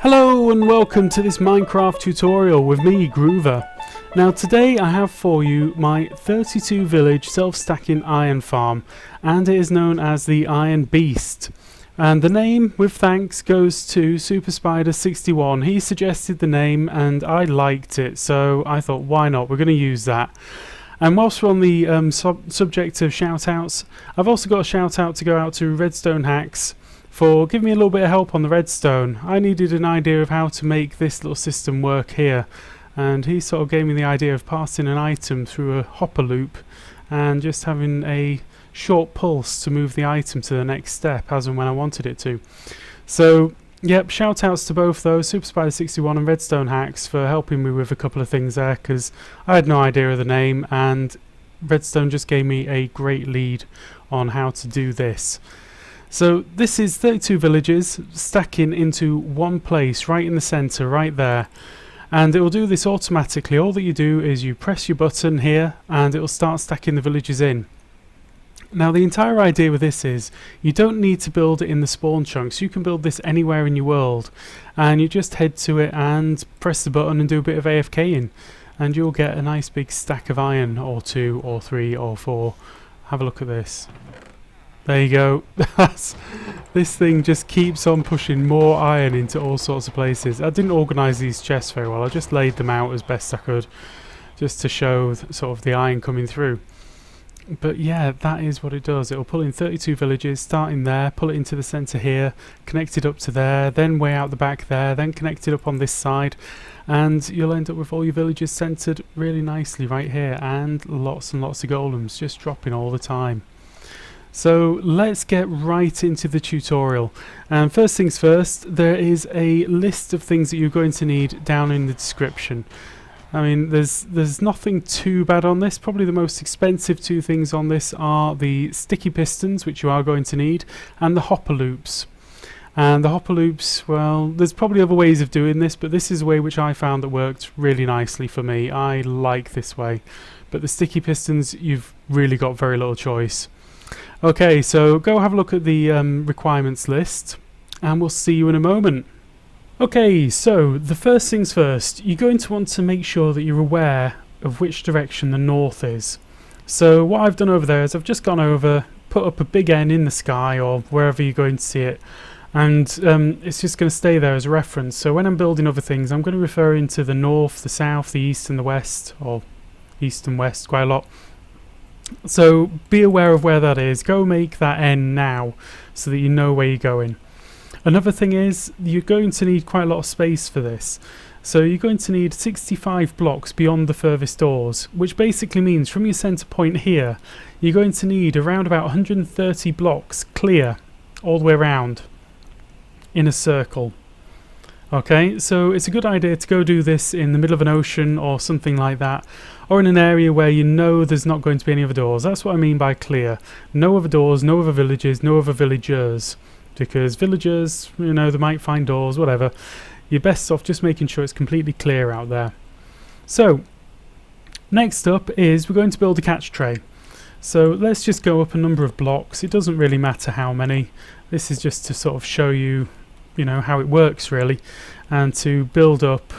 Hello and welcome to this Minecraft tutorial with me, Groover. Now today I have for you my 32 village self-stacking iron farm, and it is known as the Iron Beast. And the name, with thanks, goes to Super Spider 61. He suggested the name and I liked it, so I thought why not, we're going to use that. And whilst we're on the subject of shout-outs, I've also got a shout-out to go out to Redstone Hacks for giving me a little bit of help on the redstone. I needed an idea of how to make this little system work here, and he sort of gave me the idea of passing an item through a hopper loop and just having a short pulse to move the item to the next step as and when I wanted it to. So yep, shout outs to both those, Super Spider 61 and Redstone Hacks, for helping me with a couple of things there, because I had no idea of the name and Redstone just gave me a great lead on how to do this. So this is 32 villages stacking into one place right in the center, right there. And it will do this automatically. All that you do is you press your button here and it will start stacking the villages in. Now the entire idea with this is you don't need to build it in the spawn chunks. You can build this anywhere in your world, and you just head to it and press the button and do a bit of AFKing, and you'll get a nice big stack of iron, or 2 or 3 or 4. Have a look at this. There you go. This thing just keeps on pushing more iron into all sorts of places. I didn't organise these chests very well. I just laid them out as best I could, just to show sort of the iron coming through. But yeah, that is what it does. It will pull in 32 villages, starting there, pull it into the centre here, connect it up to there, then way out the back there, then connect it up on this side, and you'll end up with all your villages centred really nicely right here, and lots of golems just dropping all the time. So let's get right into the tutorial. And first things first, there is a list of things that you're going to need down in the description. I mean, there's nothing too bad on this. Probably the most expensive two things on this are the Sticky Pistons, which you are going to need, and the hopper loops. And the hopper loops, well, there's probably other ways of doing this, but this is a way which I found that worked really nicely for me. I like this way. But the Sticky Pistons, you've really got very little choice. Okay, so go have a look at the requirements list, and we'll see you in a moment. Okay, so the first things first, you're going to want to make sure that you're aware of which direction the north is. So what I've done over there is I've just gone over, put up a big N in the sky or wherever you're going to see it, and it's just going to stay there as a reference. So when I'm building other things, I'm going to refer into the north, the south, the east and the west, or east and west quite a lot. So be aware of where that is. Go make that N now so that you know where you're going. Another thing is you're going to need quite a lot of space for this. So you're going to need 65 blocks beyond the furthest doors, which basically means from your center point here, you're going to need around about 130 blocks clear all the way around in a circle. Okay, so it's a good idea to go do this in the middle of an ocean or something like that, or in an area where you know there's not going to be any other doors. That's what I mean by clear. No other doors, no other villages, no other villagers. Because villagers, you know, they might find doors, whatever. You're best off just making sure it's completely clear out there. So, next up is we're going to build a catch tray. So let's just go up a number of blocks. It doesn't really matter how many. This is just to sort of show you, you know, how it works really, and to build up,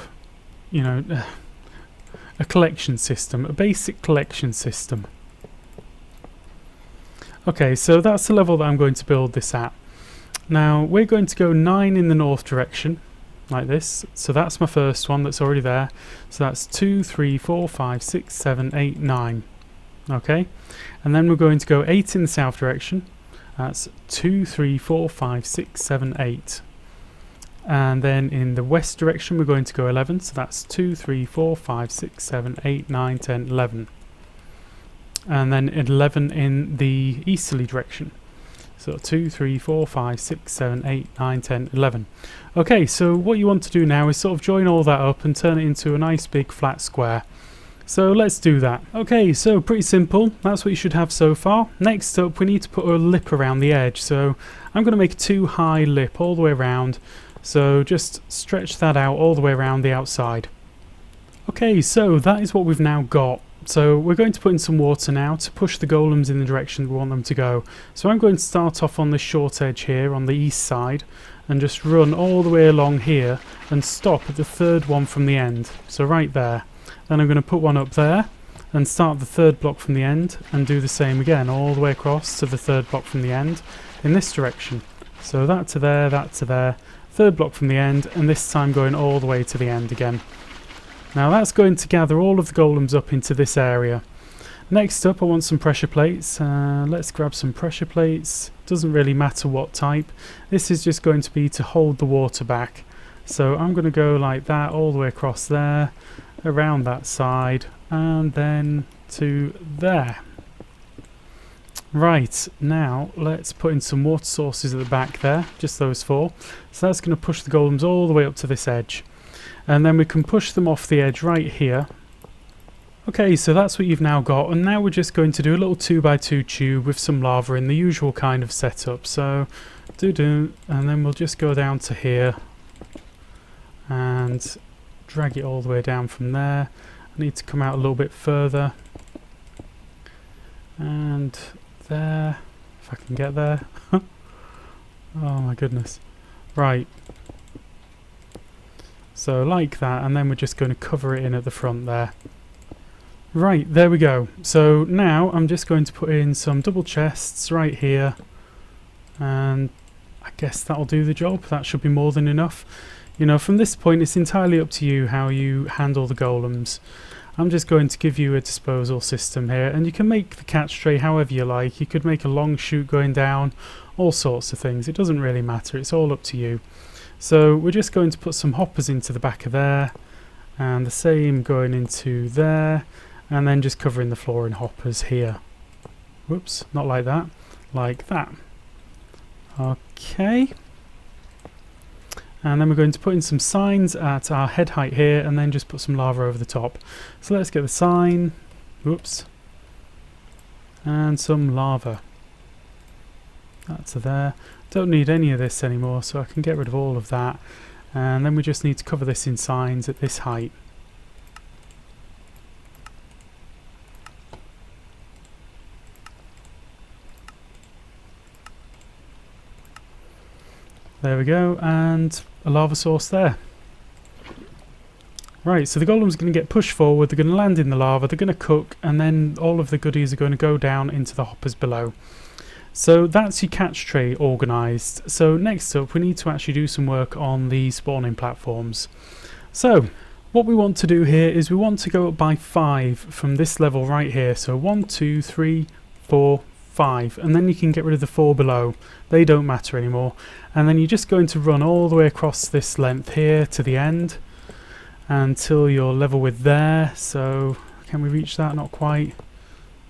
you know, a collection system, a basic collection system. Okay, so that's the level that I'm going to build this at. Now we're going to go 9 in the north direction, like this. So that's my first one that's already there. So that's 2, 3, 4, 5, 6, 7, 8, 9. Okay, and then we're going to go 8 in the south direction. That's 2, 3, 4, 5, 6, 7, 8. And then in the west direction we're going to go 11, so that's 2, 3, 4, 5, 6, 7, 8, 9, 10, 11. And then 11 in the easterly direction. So 2, 3, 4, 5, 6, 7, 8, 9, 10, 11. Okay, so what you want to do now is sort of join all that up and turn it into a nice big flat square. So let's do that. Okay, so pretty simple. That's what you should have so far. Next up, we need to put a lip around the edge. So I'm going to make a 2 high lip all the way around. So just stretch that out all the way around the outside. Okay, so that is what we've now got. So we're going to put in some water now to push the golems in the direction we want them to go. So I'm going to start off on this short edge here on the east side, and just run all the way along here and stop at the third one from the end, so right there. Then I'm going to put one up there and start the third block from the end and do the same again all the way across to the third block from the end in this direction. So that to there, third block from the end, and this time going all the way to the end again. Now that's going to gather all of the golems up into this area. Next up I want some pressure plates. Let's grab some pressure plates. Doesn't really matter what type. This is just going to be to hold the water back. So I'm going to go like that all the way across there, around that side, and then to there. Right, now let's put in some water sources at the back there, just those 4. So that's going to push the golems all the way up to this edge. And then we can push them off the edge right here. Okay, so that's what you've now got, and now we're just going to do a little 2x2 tube with some lava in the usual kind of setup. So, and then we'll just go down to here and drag it all the way down from there. I need to come out a little bit further. And there, if I can get there. Oh my goodness. Right. So like that, and then we're just going to cover it in at the front there. Right, there we go. So now I'm just going to put in some double chests right here, and I guess that'll do the job. That should be more than enough. You know, from this point it's entirely up to you how you handle the golems. I'm just going to give you a disposal system here, and you can make the catch tray however you like. You could make a long chute going down, all sorts of things. It doesn't really matter, it's all up to you. So we're just going to put some hoppers into the back of there, and the same going into there, and then just covering the floor in hoppers here. Whoops, not like that, like that. Okay. And then we're going to put in some signs at our head height here, and then just put some lava over the top. So let's get the sign, whoops, and some lava. That's there. Don't need any of this anymore, so I can get rid of all of that. And then we just need to cover this in signs at this height. There we go, and a lava source there. Right, so the golem's going to get pushed forward, they're going to land in the lava, they're going to cook, and then all of the goodies are going to go down into the hoppers below. So that's your catch tray organised. So next up we need to actually do some work on the spawning platforms. So what we want to do here is we want to go up by 5 from this level right here. So 1, 2, 3, 4, 5, and then you can get rid of the 4 below. They don't matter anymore. And then you're just going to run all the way across this length here to the end until you're level with there. So can we reach that? Not quite.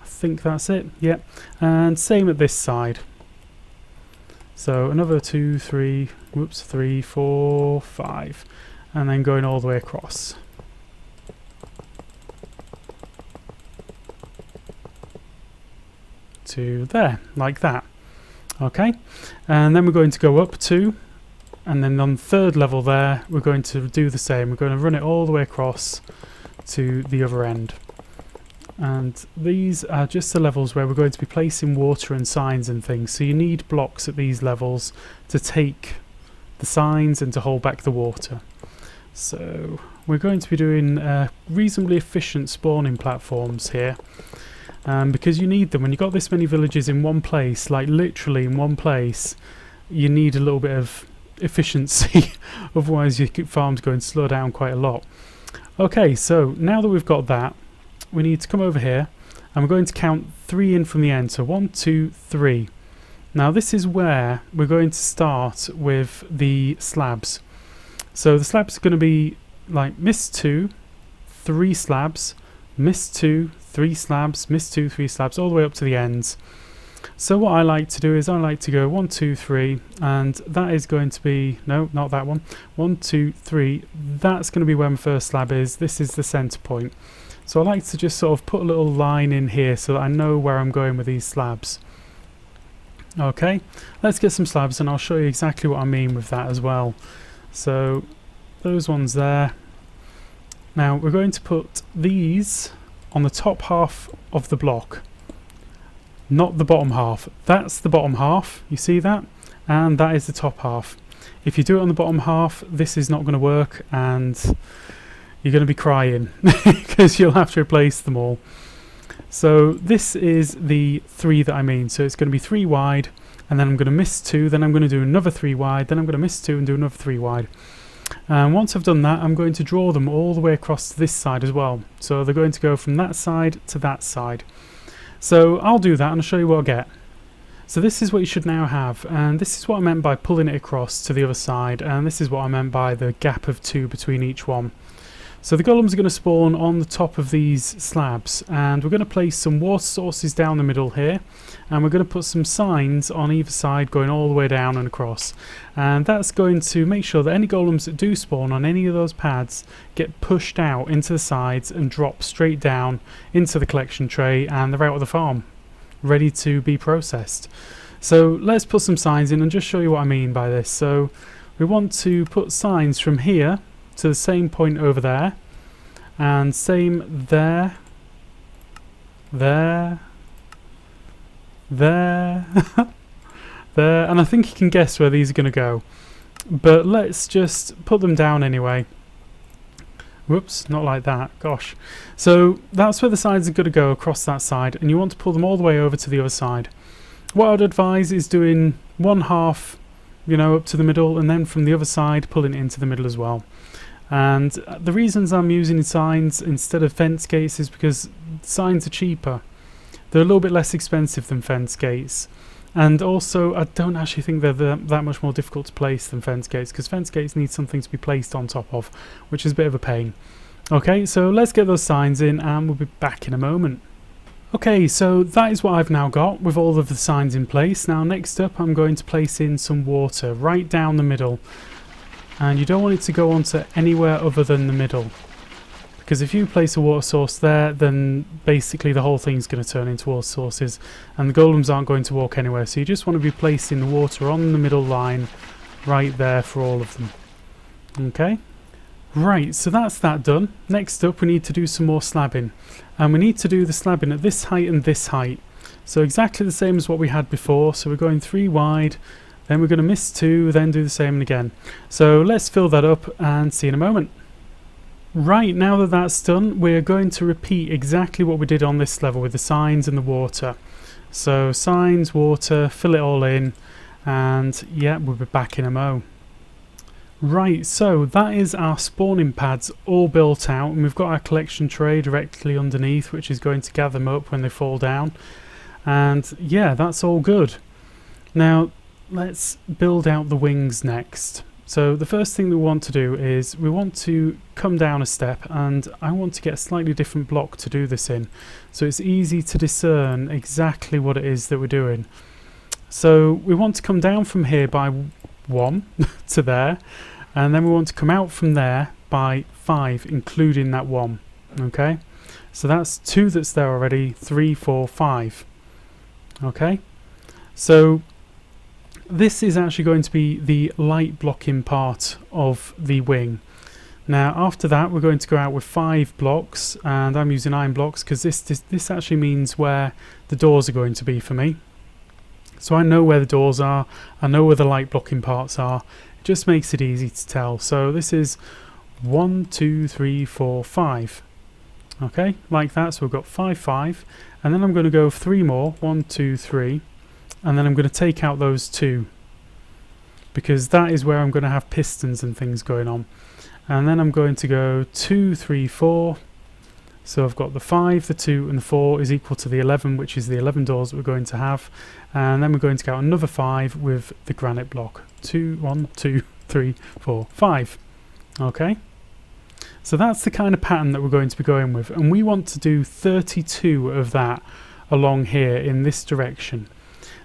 I think that's it. Yep. And same at this side. So another 2, 3, whoops, 3, 4, 5, and then going all the way across. To there, like that. Okay, and then we're going to go up 2, and then on the 3rd level there we're going to do the same. We're going to run it all the way across to the other end, and these are just the levels where we're going to be placing water and signs and things, so you need blocks at these levels to take the signs and to hold back the water. So we're going to be doing reasonably efficient spawning platforms here. Because you need them when you've got this many villages in one place, like literally in one place. You need a little bit of efficiency, otherwise your farm's going to slow down quite a lot. Okay, so now that we've got that, we need to come over here and we're going to count 3 in from the end. So 1, 2, 3. Now this is where we're going to start with the slabs. So the slabs are going to be like miss 2, 3 slabs, miss 2, 3 slabs, miss 2, 3 slabs, all the way up to the ends. So what I like to do is I like to go 1, 2, 3, and that is going to be, no, not that one, 1, 2, 3, that's going to be where my first slab is. This is the center point. So I like to just sort of put a little line in here so that I know where I'm going with these slabs. Okay, let's get some slabs and I'll show you exactly what I mean with that as well. So those ones there. Now we're going to put these on the top half of the block, not the bottom half. That's the bottom half, you see that? And that is the top half. If you do it on the bottom half, this is not going to work, and you're going to be crying because you'll have to replace them all. So this is the 3 that I mean. So it's going to be 3 wide, and then I'm going to miss 2, then I'm going to do another 3 wide, then I'm going to miss 2 and do another 3 wide. And once I've done that, I'm going to draw them all the way across to this side as well. So they're going to go from that side to that side. So I'll do that and I'll show you what I get. So this is what you should now have, and this is what I meant by pulling it across to the other side, and this is what I meant by the gap of 2 between each one. So the golems are going to spawn on the top of these slabs, and we're going to place some water sources down the middle here, and we're going to put some signs on either side going all the way down and across, and that's going to make sure that any golems that do spawn on any of those pads get pushed out into the sides and drop straight down into the collection tray, and they're out of the farm, ready to be processed. So let's put some signs in and just show you what I mean by this. So we want to put signs from here to the same point over there, and same there, there, there, there, and I think you can guess where these are going to go, but let's just put them down anyway. Whoops, not like that, gosh. So that's where the sides are going to go, across that side, and you want to pull them all the way over to the other side. What I would advise is doing one half, you know, up to the middle, and then from the other side pulling it into the middle as well. And the reasons I'm using signs instead of fence gates is because signs are cheaper. They're a little bit less expensive than fence gates, and also I don't actually think they're that much more difficult to place than fence gates, because fence gates need something to be placed on top of, which is a bit of a pain. Okay, so let's get those signs in and we'll be back in a moment. Okay, so that is what I've now got with all of the signs in place. Now next up I'm going to place in some water right down the middle, and you don't want it to go onto anywhere other than the middle, because if you place a water source there, then basically the whole thing's going to turn into water sources and the golems aren't going to walk anywhere. So you just want to be placing the water on the middle line right there for all of them. Okay, right, so that's that done. Next up we need to do some more slabbing, and we need to do the slabbing at this height and this height, so exactly the same as what we had before. So we're going 3 wide, then we're going to miss 2, then do the same again. So let's fill that up and see in a moment. Right, now that that's done, we're going to repeat exactly what we did on this level with the signs and the water. So signs, water, fill it all in, and yeah, we'll be back in a mo. Right, so that is our spawning pads all built out, and we've got our collection tray directly underneath, which is going to gather them up when they fall down. And yeah, that's all good. Now let's build out the wings next. So the first thing that we want to do is we want to come down a step, and I want to get a slightly different block to do this in, so it's easy to discern exactly what it is that we're doing. So we want to come down from here by 1 to there, and then we want to come out from there by 5, including that 1. Okay, so that's 2 that's there already, 3, 4, 5. Okay, so this is actually going to be the light blocking part of the wing. Now after that we're going to go out with 5 blocks, and I'm using iron blocks because this actually means where the doors are going to be for me. So I know where the doors are, I know where the light blocking parts are, it just makes it easy to tell. So this is 1, 2, 3, 4, 5. Okay, like that, so we've got 5, 5, and then I'm going to go 3 more, 1, 2, 3, and then I'm going to take out those 2, because that is where I'm going to have pistons and things going on. And then I'm going to go 2, 3, 4, so I've got the 5, the 2 and the 4 is equal to the 11, which is the 11 doors that we're going to have. And then we're going to go another 5 with the granite block. 1, 2, 3, 4, 5. Okay, so that's the kind of pattern that we're going to be going with, and we want to do 32 of that along here in this direction.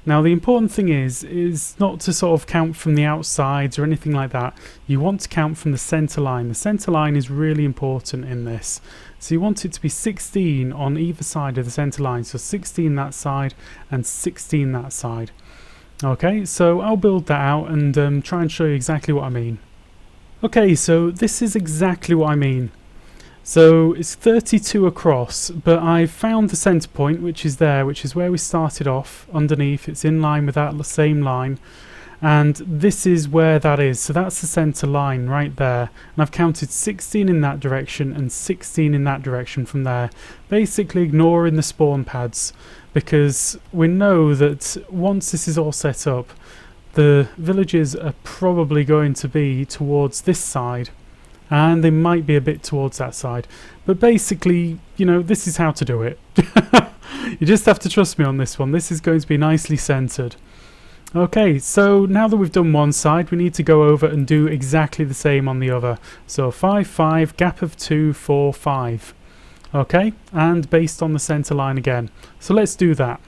Now the important thing is not to sort of count from the outsides or anything like that. You want to count from the center line. The center line is really important in this. So you want it to be 16 on either side of the center line. So 16 that side and 16 that side. Okay, so I'll build that out and try and show you exactly what I mean. Okay, so this is exactly what I mean. So it's 32 across, but I've found the center point, which is there, which is where we started off underneath. It's in line with that same line, and this is where that is. So that's the center line right there, and I've counted 16 in that direction and 16 in that direction from there, basically ignoring the spawn pads, because we know that once this is all set up, the villages are probably going to be towards this side, and they might be a bit towards that side, but basically, you know, this is how to do it. You just have to trust me on this one. This is going to be nicely centered. Okay, so now that we've done one side, we need to go over and do exactly the same on the other. So 5, 5, gap of 2, 4, 5. Okay, and based on the center line again. So let's do that.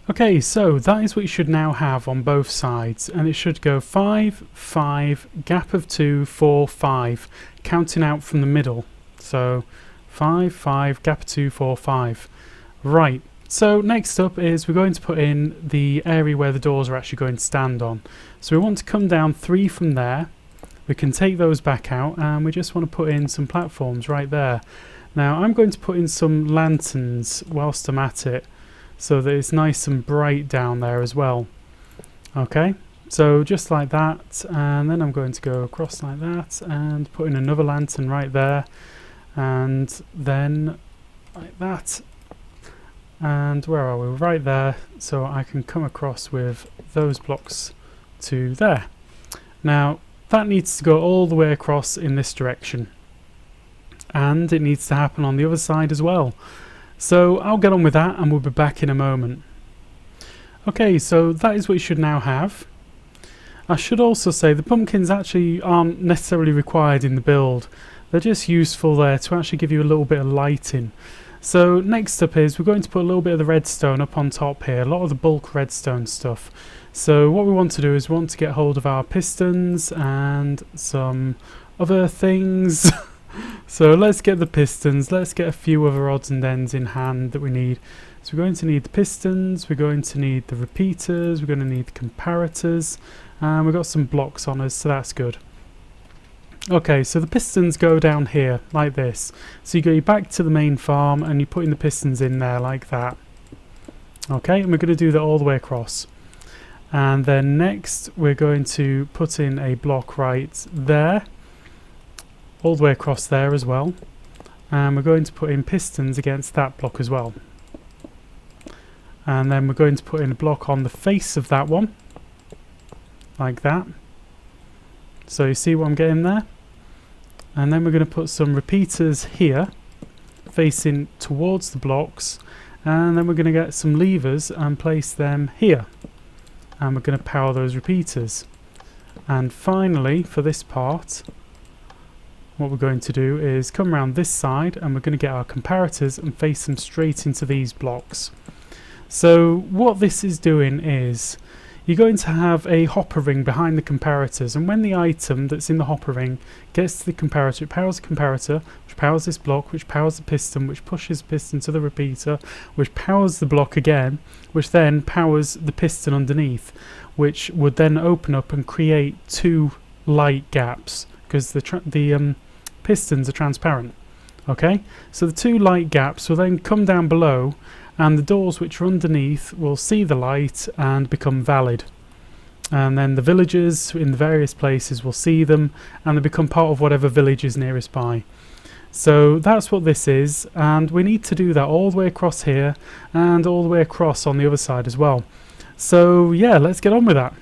Okay, so that is what you should now have on both sides, and it should go 5, 5, gap of 2, 4, 5, counting out from the middle. So 5, 5, gap of 2, 4, 5. Right, so next up is we're going to put in the area where the doors are actually going to stand on. So we want to come down 3 from there. We can take those back out, and we just want to put in some platforms right there. Now I'm going to put in some lanterns whilst I'm at it, so that it's nice and bright down there as well. Okay, so just like that, and then I'm going to go across like that and put in another lantern right there, and then like that, and where are we? Right there, so I can come across with those blocks to there. Now that needs to go all the way across in this direction, and it needs to happen on the other side as well. So I'll get on with that and we'll be back in a moment. Okay, so that is what you should now have. I should also say the pumpkins actually aren't necessarily required in the build. They're just useful there to actually give you a little bit of lighting. So next up is we're going to put a little bit of the redstone up on top here, a lot of the bulk redstone stuff. So what we want to do is we want to get hold of our pistons and some other things. So let's get the pistons, let's get a few other odds and ends in hand that we need. So we're going to need the pistons, we're going to need the repeaters, we're going to need the comparators, and we've got some blocks on us, so that's good. Okay, so the pistons go down here like this. So you go back to the main farm and you're putting the pistons in there like that. Okay, and we're going to do that all the way across. And then next we're going to put in a block right there, all the way across there as well. And we're going to put in pistons against that block as well. And then we're going to put in a block on the face of that one, like that. So you see what I'm getting there? And then we're going to put some repeaters here facing towards the blocks, and then we're going to get some levers and place them here, and we're going to power those repeaters. And finally, for this part, what we're going to do is come around this side and we're going to get our comparators and face them straight into these blocks. So what this is doing is you're going to have a hopper ring behind the comparators, and when the item that's in the hopper ring gets to the comparator, it powers the comparator, which powers this block, which powers the piston, which pushes the piston to the repeater, which powers the block again, which then powers the piston underneath, which would then open up and create two light gaps, because the pistons are transparent. Okay, so the two light gaps will then come down below, and the doors which are underneath will see the light and become valid. And then the villagers in the various places will see them, and they become part of whatever village is nearest by. So that's what this is, and we need to do that all the way across here and all the way across on the other side as well. So yeah, let's get on with that.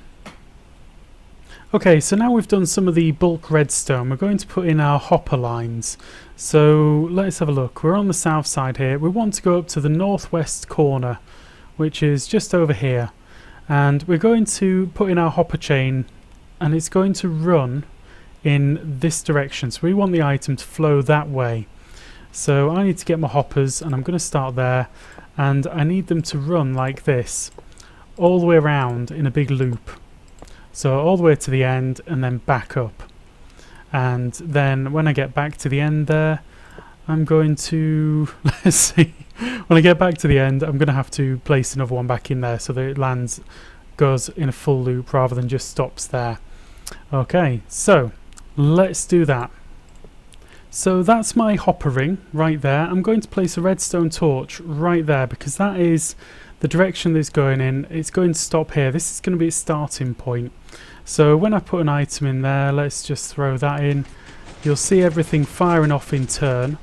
Okay, so now we've done some of the bulk redstone, we're going to put in our hopper lines. So let's have a look. We're on the south side here. We want to go up to the northwest corner, which is just over here. And we're going to put in our hopper chain, and it's going to run in this direction. So we want the item to flow that way. So I need to get my hoppers, and I'm going to start there. And I need them to run like this, all the way around in a big loop. So all the way to the end and then back up. And then when I get back to the end there, I'm going to, let's see, when I get back to the end, I'm going to have to place another one back in there so that it goes in a full loop rather than just stops there. Okay, so let's do that. So that's my hopper ring right there. I'm going to place a redstone torch right there because that is the direction that it's going in, it's going to stop here. This is going to be its starting point. So when I put an item in there, let's just throw that in, you'll see everything firing off in turn.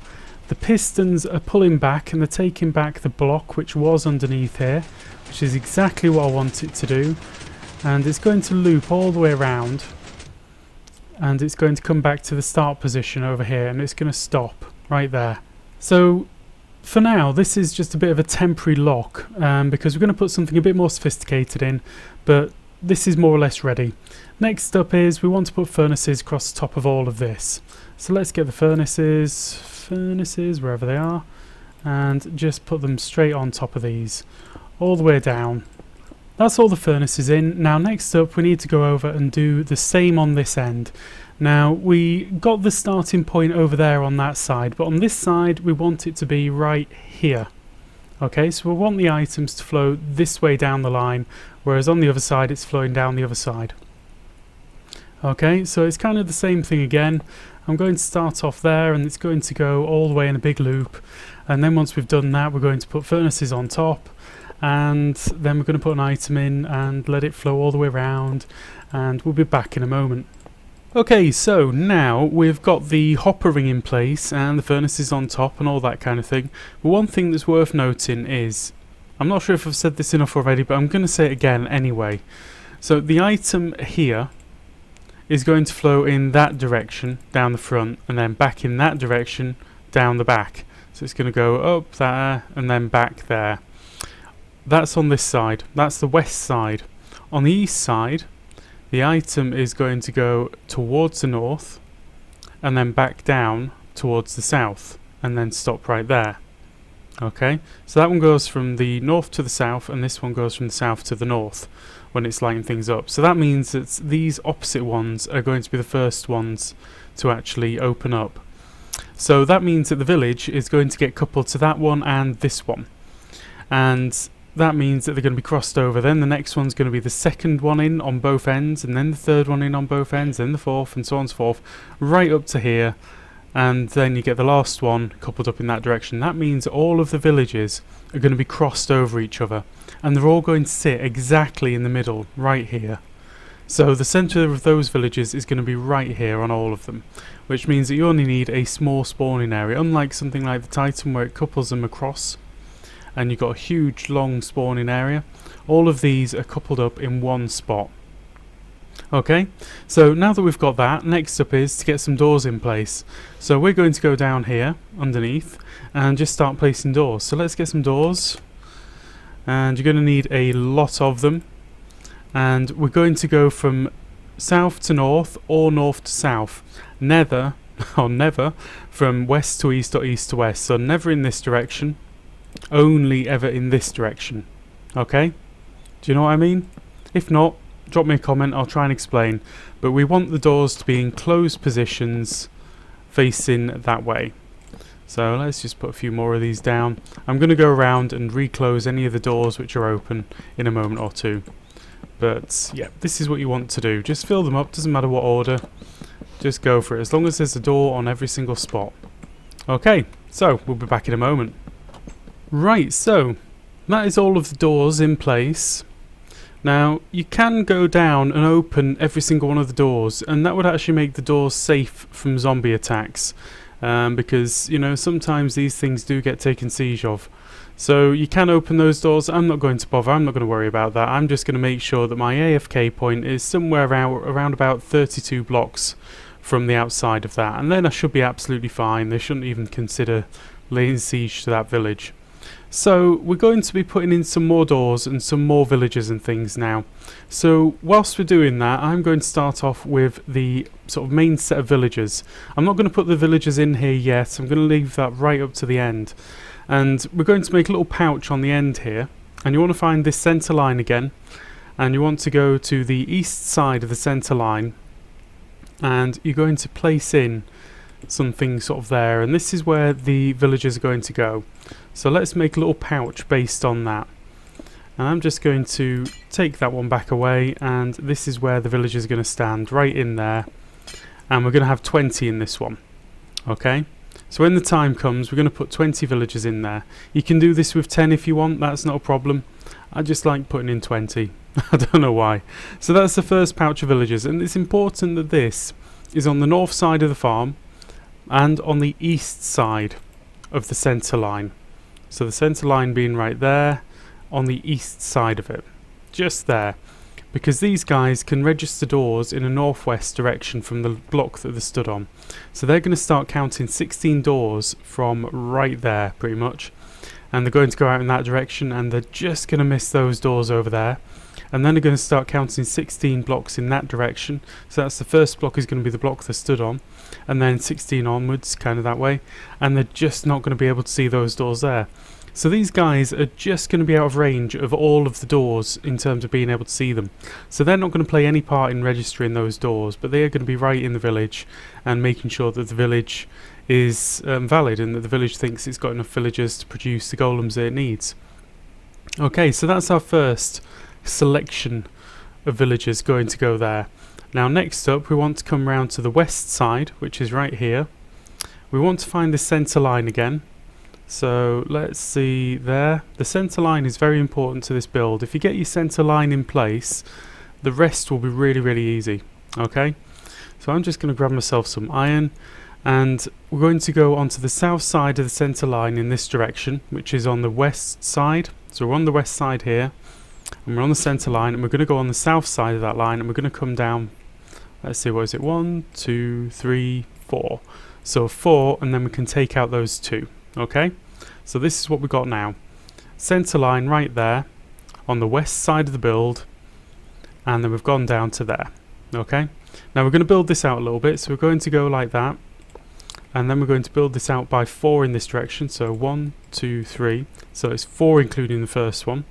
The pistons are pulling back and they're taking back the block which was underneath here, which is exactly what I want it to do. And it's going to loop all the way around, and it's going to come back to the start position over here, and it's going to stop right there. So for now this is just a bit of a temporary lock, because we're going to put something a bit more sophisticated in, but this is more or less ready. Next up is we want to put furnaces across the top of all of this. So let's get the furnaces wherever they are, and just put them straight on top of these all the way down. That's all the furnaces in. Now next up we need to go over and do the same on this end. Now we got the starting point over there on that side, but on this side we want it to be right here. Okay, so we want the items to flow this way down the line, whereas on the other side it's flowing down the other side. Okay, so it's kind of the same thing again. I'm going to start off there and it's going to go all the way in a big loop, and then once we've done that we're going to put furnaces on top, and then we're going to put an item in and let it flow all the way around, and we'll be back in a moment. Okay, so now we've got the hopper ring in place and the furnaces on top and all that kind of thing. But one thing that's worth noting is, I'm not sure if I've said this enough already, but I'm going to say it again anyway. So the item here is going to flow in that direction down the front, and then back in that direction down the back. So it's going to go up there and then back there. That's on this side, that's the west side. On the east side, the item is going to go towards the north and then back down towards the south and then stop right there. Okay, so that one goes from the north to the south, and this one goes from the south to the north when it's lighting things up. So that means that these opposite ones are going to be the first ones to actually open up. So that means that the village is going to get coupled to that one and this one. And that means that they're going to be crossed over. Then the next one's going to be the second one in on both ends, and then the third one in on both ends, then the fourth, and so on and so forth, right up to here. And then you get the last one coupled up in that direction. That means all of the villages are going to be crossed over each other, and they're all going to sit exactly in the middle, right here. So the centre of those villages is going to be right here on all of them, which means that you only need a small spawning area, unlike something like the Titan where it couples them across and you've got a huge long spawning area. All of these are coupled up in one spot. Okay, so now that we've got that, next up is to get some doors in place. So we're going to go down here underneath and just start placing doors. So let's get some doors, and you're going to need a lot of them, and we're going to go from south to north or north to south, never from west to east or east to west. So never in this direction, only ever in this direction. Okay, do you know what I mean? If not, drop me a comment, I'll try and explain. But we want the doors to be in closed positions facing that way. So let's just put a few more of these down. I'm going to go around and reclose any of the doors which are open in a moment or two. But yeah, this is what you want to do. Just fill them up, doesn't matter what order. Just go for it, as long as there's a door on every single spot. Okay, so we'll be back in a moment. Right, so that is all of the doors in place. Now you can go down and open every single one of the doors, and that would actually make the doors safe from zombie attacks, because you know sometimes these things do get taken siege of. So you can open those doors. I'm not going to bother, I'm not going to worry about that. I'm just going to make sure that my AFK point is somewhere around about 32 blocks from the outside of that, and then I should be absolutely fine. They shouldn't even consider laying siege to that village. So we're going to be putting in some more doors and some more villages and things now. So whilst we're doing that, I'm going to start off with the sort of main set of villagers. I'm not going to put the villagers in here yet, I'm going to leave that right up to the end. And we're going to make a little pouch on the end here, and you want to find this centre line again, and you want to go to the east side of the centre line, and you're going to place in something sort of there, and this is where the villagers are going to go. So let's make a little pouch based on that, and I'm just going to take that one back away, and this is where the villagers are going to stand, right in there, and we're going to have 20 in this one. Okay, So when the time comes, we're going to put 20 villagers in there. You can do this with 10 if you want, that's not a problem. I just like putting in 20. I don't know why. So that's the first pouch of villagers, and it's important that this is on the north side of the farm and on the east side of the centre line. So the centre line being right there on the east side of it. Just there. Because these guys can register doors in a northwest direction from the block that they're stood on. So they're going to start counting 16 doors from right there, pretty much. And they're going to go out in that direction, and they're just going to miss those doors over there. And then they're going to start counting 16 blocks in that direction. So that's the first block is going to be the block they're stood on. And then 16 onwards, kind of that way. And they're just not going to be able to see those doors there. So these guys are just going to be out of range of all of the doors in terms of being able to see them. So they're not going to play any part in registering those doors, but they are going to be right in the village and making sure that the village is valid and that the village thinks it's got enough villagers to produce the golems that it needs. Okay, so that's our first selection of villagers going to go there. Now next up we want to come round to the west side, which is right here. We want to find the centre line again. So let's see there. The centre line is very important to this build. If you get your centre line in place, the rest will be really, really easy. Okay, so I'm just going to grab myself some iron, and we're going to go onto the south side of the centre line in this direction, which is on the west side. So we're on the west side here, and we're on the centre line, and we're going to go on the south side of that line, and we're going to come down. Let's see, what is it? 1, 2, 3, 4. So 4, and then we can take out those 2. Okay, so this is what we got now. Centre line right there on the west side of the build, and then we've gone down to there. Okay, now we're going to build this out a little bit, so we're going to go like that, and then we're going to build this out by 4 in this direction. So 1, 2, 3, so it's 4 including the first one,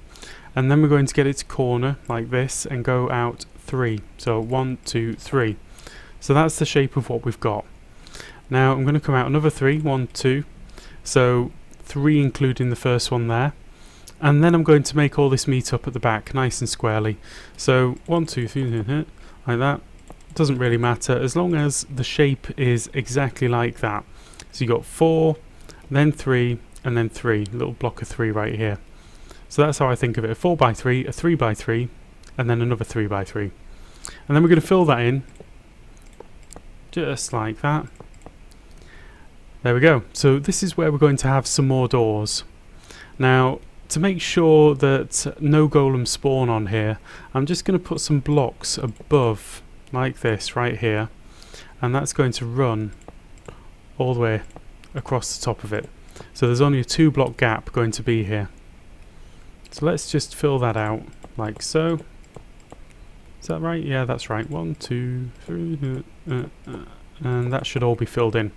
and then we're going to get it to corner like this and go out 3. So 1, 2, 3. So that's the shape of what we've got. Now I'm going to come out another 3, 1, 2. So 3 including the first one there, and then I'm going to make all this meet up at the back nice and squarely. So 1, 2, 3 like that. Doesn't really matter as long as the shape is exactly like that. So you got 4, then 3, and then 3, a little block of 3 right here. So that's how I think of it: a 4 by 3, a 3 by 3, and then another 3 by 3. And then we're going to fill that in just like that. There we go. So this is where we're going to have some more doors. Now, to make sure that no golems spawn on here, I'm just going to put some blocks above, like this, right here. And that's going to run all the way across the top of it. So there's only a 2 block gap going to be here. So let's just fill that out, like so. Is that right? Yeah, that's right. 1, 2, 3, and that should all be filled in.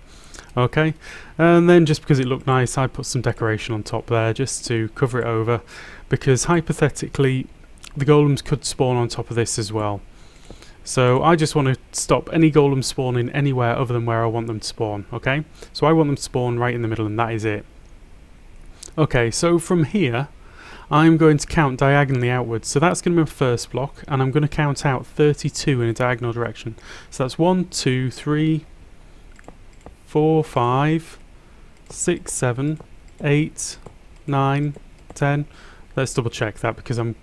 Okay, and then just because it looked nice, I put some decoration on top there just to cover it over, because hypothetically the golems could spawn on top of this as well. So I just want to stop any golems spawning anywhere other than where I want them to spawn. Okay, so I want them to spawn right in the middle, and that is it. Okay, so from here I'm going to count diagonally outwards. So that's going to be my first block, and I'm going to count out 32 in a diagonal direction. So that's 1, 2, 3, 4, 5, 6, 7, 8, 9, 10. Let's double check that because I'm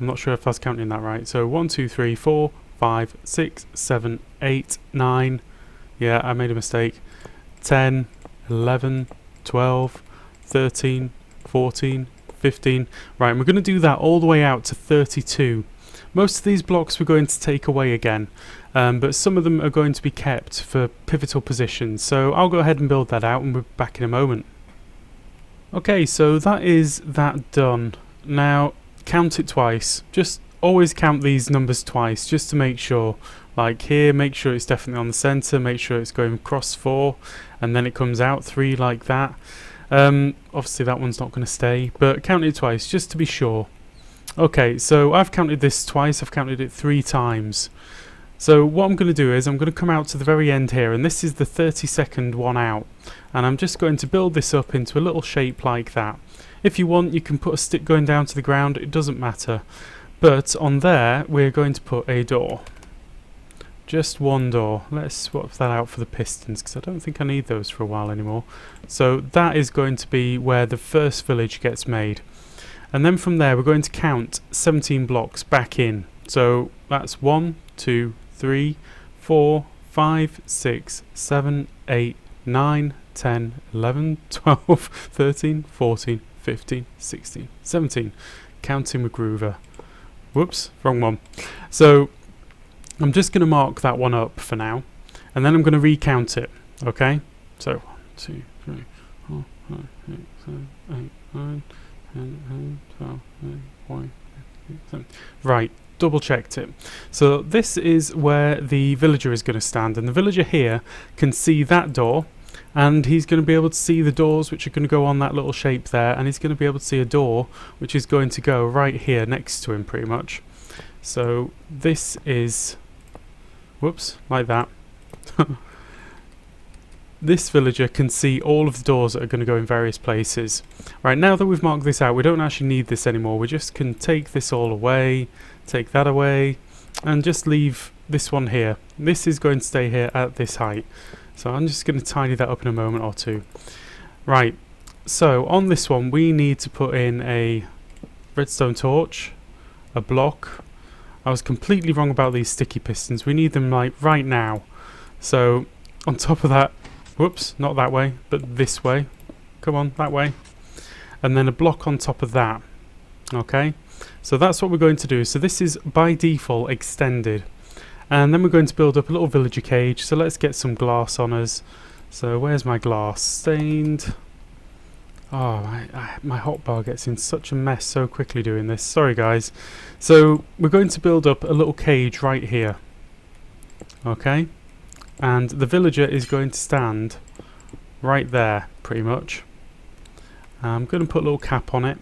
not sure if I was counting that right. So 1, 2, 3, 4, 5, 6, 7, 8, 9. Yeah, I made a mistake. 10, 11, 12, 13, 14, 15. Right, and we're going to do that all the way out to 32. Most of these blocks we're going to take away again, but some of them are going to be kept for pivotal positions. So I'll go ahead and build that out, and we're back in a moment. Okay, so that is that done. Now count it twice. Just always count these numbers twice, just to make sure. Like here, make sure it's definitely on the center, make sure it's going across 4, and then it comes out 3 like that. Obviously that one's not going to stay, but count it twice just to be sure. Okay, so I've counted this twice, I've counted it 3 times. So what I'm going to do is I'm going to come out to the very end here, and this is the 30-second one out, and I'm just going to build this up into a little shape like that. If you want, you can put a stick going down to the ground, it doesn't matter. But on there we're going to put a door. just one door. Let's swap that out for the pistons because I don't think I need those for a while anymore. So that is going to be where the first village gets made. And then from there we're going to count 17 blocks back in. So that's 1, 2, 3, 4, 5, 6, 7, 8, 9, 10, 11, 12, 13, 14, 15, 16, 17. Counting with Groover. Whoops, wrong one. So I'm just going to mark that one up for now, and then I'm going to recount it. Okay? So 1, 2, 3, 4, 5, 6, 7, 8, 9, 10, 11, 12, 13, 14, 15, 16. Right. Double checked it. So this is where the villager is going to stand, and the villager here can see that door, and he's going to be able to see the doors which are going to go on that little shape there, and he's going to be able to see a door which is going to go right here next to him pretty much. So this is, whoops, like that. This villager can see all of the doors that are going to go in various places. Right, now that we've marked this out, we don't actually need this anymore. We just can take this all away, take that away, and just leave this one here. This is going to stay here at this height. So I'm just going to tidy that up in a moment or two. Right, so on this one we need to put in a redstone torch, a block. I was completely wrong about these sticky pistons. We need them like right now. So on top of that, whoops, not that way, but this way. Come on, that way. And then a block on top of that. Okay, so that's what we're going to do. So this is by default extended. And then we're going to build up a little villager cage. So let's get some glass on us. So where's my glass? Stained. Oh, my hotbar gets in such a mess so quickly doing this. Sorry guys. So we're going to build up a little cage right here. Okay. And the villager is going to stand right there, pretty much. I'm going to put a little cap on it,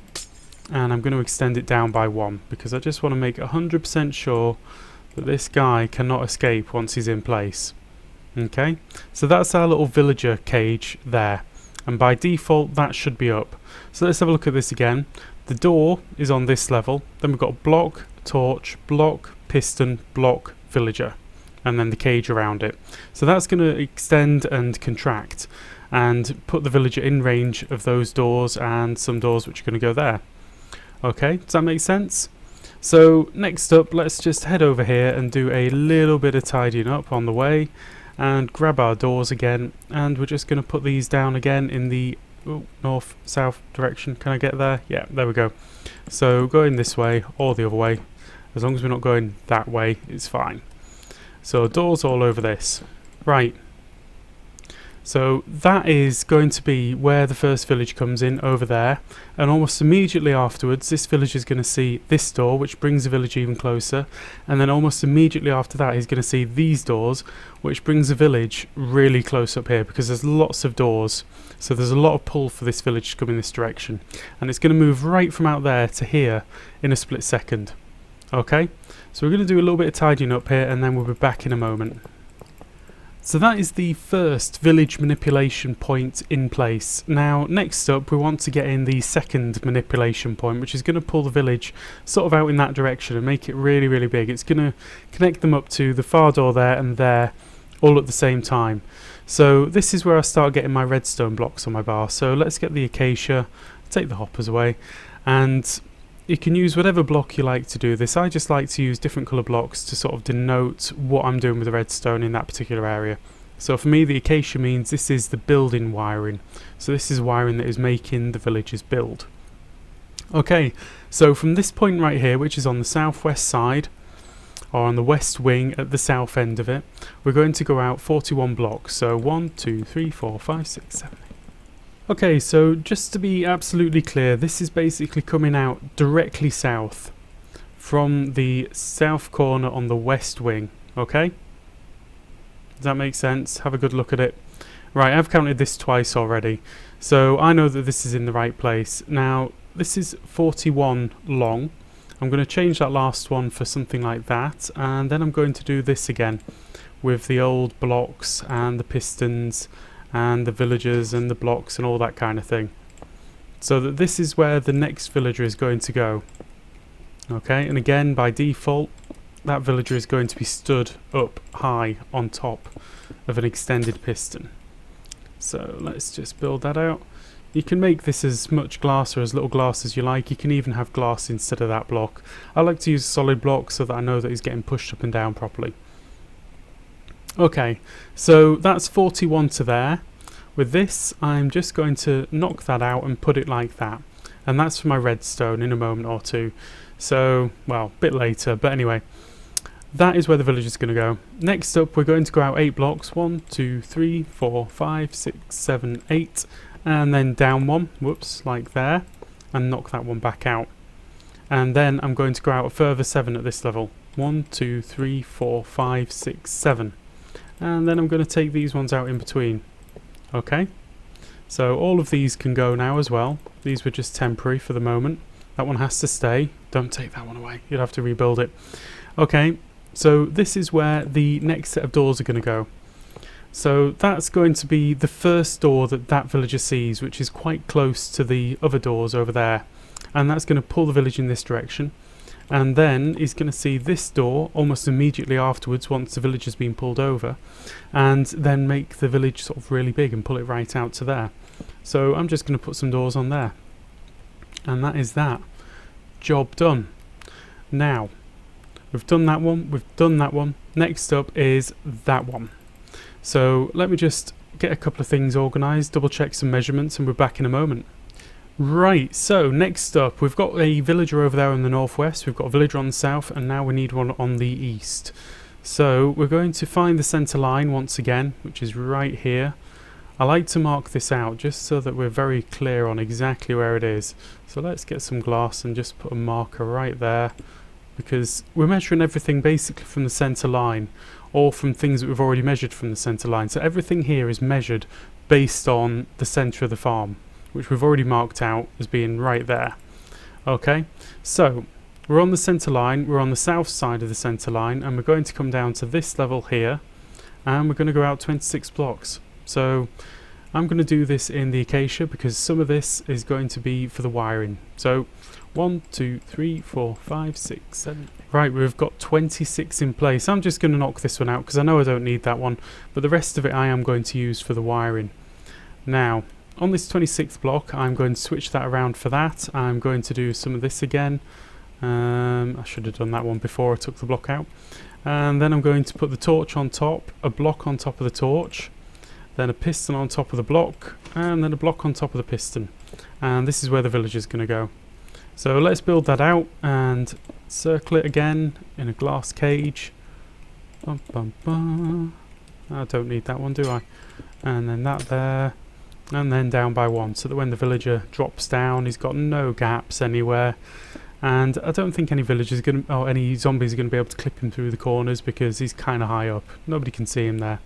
and I'm going to extend it down by 1, because I just want to make 100% sure that this guy cannot escape once he's in place. Okay, so that's our little villager cage there, and by default that should be up. So let's have a look at this again. The door is on this level, then we've got block, torch, block, piston, block, villager, and then the cage around it. So that's going to extend and contract and put the villager in range of those doors and some doors which are going to go there. Okay, does that make sense? So next up, let's just head over here and do a little bit of tidying up on the way and grab our doors again, and we're just going to put these down again in the north south direction. Can I get there? Yeah, there we go. So going this way or the other way, as long as we're not going that way, it's fine. So doors all over this. Right. So that is going to be where the first village comes in, over there, and almost immediately afterwards this village is going to see this door, which brings the village even closer, and then almost immediately after that he's going to see these doors, which brings the village really close up here, because there's lots of doors, so there's a lot of pull for this village to come in this direction, and it's going to move right from out there to here in a split second. Okay, so we're going to do a little bit of tidying up here, and then we'll be back in a moment. So that is the first village manipulation point in place. Now next up we want to get in the second manipulation point, which is going to pull the village sort of out in that direction and make it really, really big. It's going to connect them up to the far door there and there all at the same time. So this is where I start getting my redstone blocks on my bar. So let's get the acacia, take the hoppers away, and you can use whatever block you like to do this. I just like to use different colour blocks to sort of denote what I'm doing with the redstone in that particular area. So for me the acacia means this is the building wiring. So this is wiring that is making the village's build. Okay, so from this point right here, which is on the southwest side, or on the west wing at the south end of it, we're going to go out 41 blocks. So 1, 2, 3, 4, 5, 6, 7, 8. Okay, so just to be absolutely clear, this is basically coming out directly south from the south corner on the west wing, okay? Does that make sense? Have a good look at it. Right, I've counted this twice already, so I know that this is in the right place. Now, this is 41 long. I'm going to change that last one for something like that, and then I'm going to do this again with the old blocks and the pistons and the villagers and the blocks and all that kind of thing, so that this is where the next villager is going to go. Okay, and again by default that villager is going to be stood up high on top of an extended piston. So let's just build that out. You can make this as much glass or as little glass as you like. You can even have glass instead of that block. I like to use a solid block so that I know that he's getting pushed up and down properly. Okay, so that's 41 to there. With this, I'm just going to knock that out and put it like that. And that's for my redstone in a moment or two. So, well, a bit later, but anyway. That is where the village is going to go. Next up, we're going to go out 8 blocks. 1, 2, 3, 4, 5, 6, 7, 8. And then down one, whoops, like there. And knock that one back out. And then I'm going to go out a further 7 at this level. 1, 2, 3, 4, 5, 6, 7. And then I'm going to take these ones out in between. Okay. So all of these can go now as well. These were just temporary for the moment. That one has to stay. Don't take that one away. You'll have to rebuild it. Okay. So this is where the next set of doors are going to go. So that's going to be the first door that that villager sees, which is quite close to the other doors over there. And that's going to pull the village in this direction. And then he's going to see this door almost immediately afterwards once the village has been pulled over. And then make the village sort of really big and pull it right out to there. So I'm just going to put some doors on there. And that is that. Job done. Now, we've done that one, we've done that one. Next up is that one. So let me just get a couple of things organised, double check some measurements, and we're back in a moment. Right, so next up, we've got a villager over there in the northwest, we've got a villager on the south, and now we need one on the east. So we're going to find the centre line once again, which is right here. I like to mark this out just so that we're very clear on exactly where it is. So let's get some glass and just put a marker right there, because we're measuring everything basically from the centre line, or from things that we've already measured from the centre line. So everything here is measured based on the centre of the farm, which we've already marked out as being right there. Okay, so we're on the centre line, we're on the south side of the centre line, and we're going to come down to this level here, and we're going to go out 26 blocks. So I'm going to do this in the acacia because some of this is going to be for the wiring. So 1, 2, 3, 4, 5, 6, 7. Right, we've got 26 in place. I'm just going to knock this one out because I know I don't need that one, but the rest of it I am going to use for the wiring. Now, on this 26th block, I'm going to switch that around for that. I'm going to do some of this again. I should have done that one before I took the block out. And then I'm going to put the torch on top, a block on top of the torch, then a piston on top of the block, and then a block on top of the piston. And this is where the village is going to go. So let's build that out and circle it again in a glass cage. Bum, bum, bum. I don't need that one, do I? And then that there, and then down by one, so that when the villager drops down, he's got no gaps anywhere. And I don't think any villagers going to, or any zombies are going to be able to clip him through the corners because he's kind of high up. Nobody can see him there.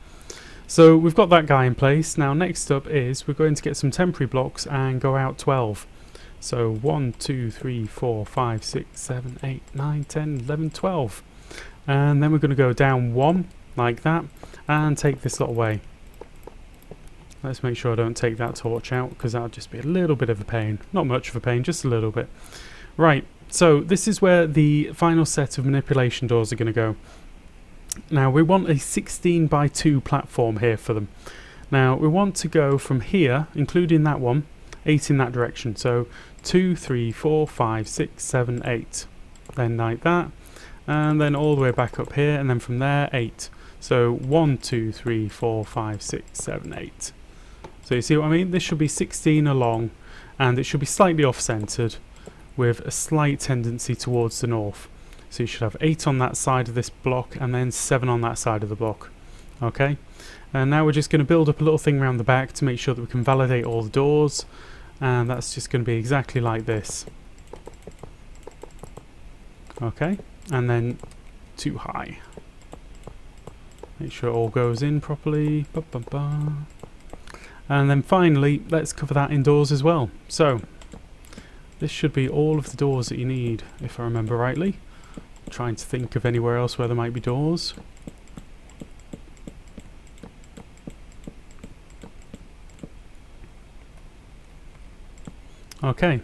So we've got that guy in place. Now next up is we're going to get some temporary blocks and go out 12. So 1, 2, 3, 4, 5, 6, 7, 8, 9, 10, 11, 12. And then we're going to go down 1 like that and take this lot away. Let's make sure I don't take that torch out because that'll just be a little bit of a pain. Not much of a pain, just a little bit. Right, so this is where the final set of manipulation doors are going to go. Now we want a 16 by 2 platform here for them. Now we want to go from here, including that one, 8 in that direction. So 2, 3, 4, 5, 6, 7, 8. Then like that. And then all the way back up here. And then from there, 8. So 1, 2, 3, 4, 5, 6, 7, 8. So you see what I mean? This should be 16 along. And it should be slightly off-centered with a slight tendency towards the north. So you should have 8 on that side of this block and then 7 on that side of the block. Okay? And now we're just going to build up a little thing around the back to make sure that we can validate all the doors. And that's just going to be exactly like this. Okay, and then too high. Make sure it all goes in properly. Ba, ba, ba. And then finally, let's cover that indoors as well. So, this should be all of the doors that you need, if I remember rightly. I'm trying to think of anywhere else where there might be doors. Okay,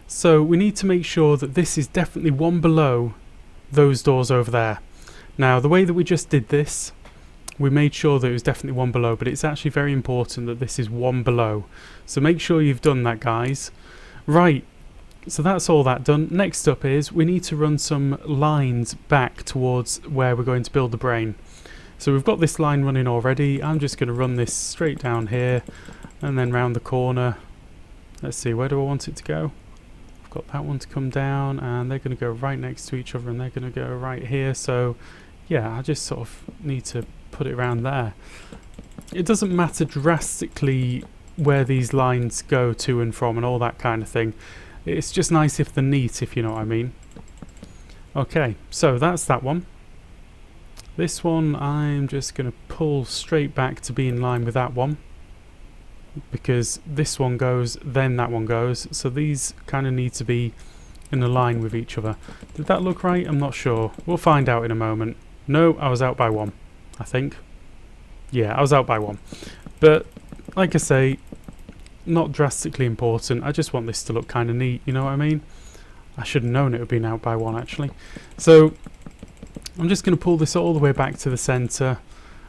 so we need to make sure that this is definitely one below those doors over there. Now the way that we just did this, we made sure that it was definitely one below, but it's actually very important that this is one below. So make sure you've done that, guys. Right, so that's all that done. Next up is we need to run some lines back towards where we're going to build the brain. So we've got this line running already. I'm just going to run this straight down here and then round the corner. Let's see, where do I want it to go? I've got that one to come down, and they're going to go right next to each other, and they're going to go right here. So yeah, I just sort of need to put it around there. It doesn't matter drastically where these lines go to and from and all that kind of thing. It's just nice if they're neat, if you know what I mean. Okay, so that's that one. This one I'm just going to pull straight back to be in line with that one, because this one goes, then that one goes, so these kind of need to be in a line with each other. Did that look right? I'm not sure. We'll find out in a moment. No, I was out by one, I think. Yeah, I was out by one. But, like I say, not drastically important. I just want this to look kind of neat, you know what I mean? I should have known it would have been out by one, actually. So, I'm just going to pull this all the way back to the centre,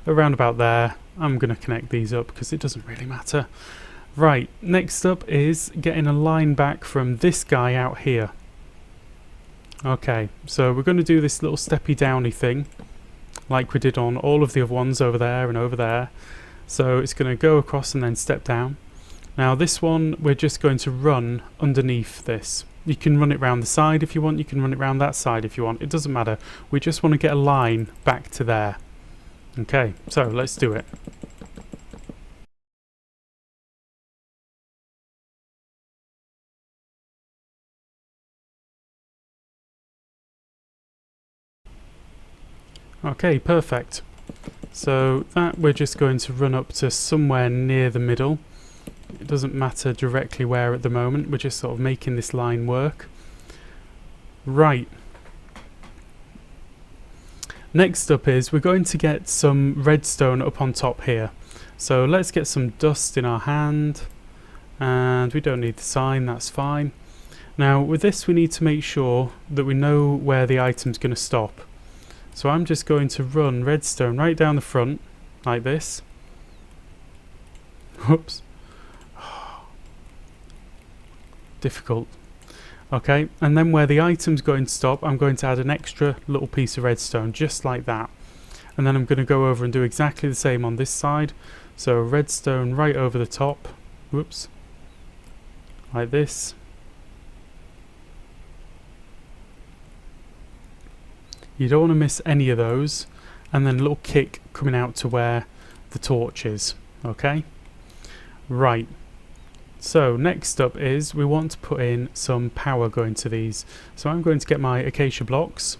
around about there. I'm going to connect these up because it doesn't really matter. Right, next up is getting a line back from this guy out here. Okay, so we're going to do this little steppy downy thing, like we did on all of the other ones over there and over there. So it's going to go across and then step down. Now this one, we're just going to run underneath this. You can run it round the side if you want, you can run it round that side if you want, it doesn't matter. We just want to get a line back to there. Okay, so let's do it. Okay, perfect. So that we're just going to run up to somewhere near the middle. It doesn't matter directly where at the moment, we're just sort of making this line work. Right. Next up is we're going to get some redstone up on top here. So let's get some dust in our hand, and we don't need the sign, that's fine. Now with this we need to make sure that we know where the item's going to stop. So I'm just going to run redstone right down the front, like this. Whoops. Difficult. Okay, and then where the item's going to stop, I'm going to add an extra little piece of redstone, just like that. And then I'm going to go over and do exactly the same on this side. So redstone right over the top. Whoops. Like this. You don't want to miss any of those. And then a little kick coming out to where the torch is. Okay? Right. So next up is we want to put in some power going to these. So I'm going to get my acacia blocks.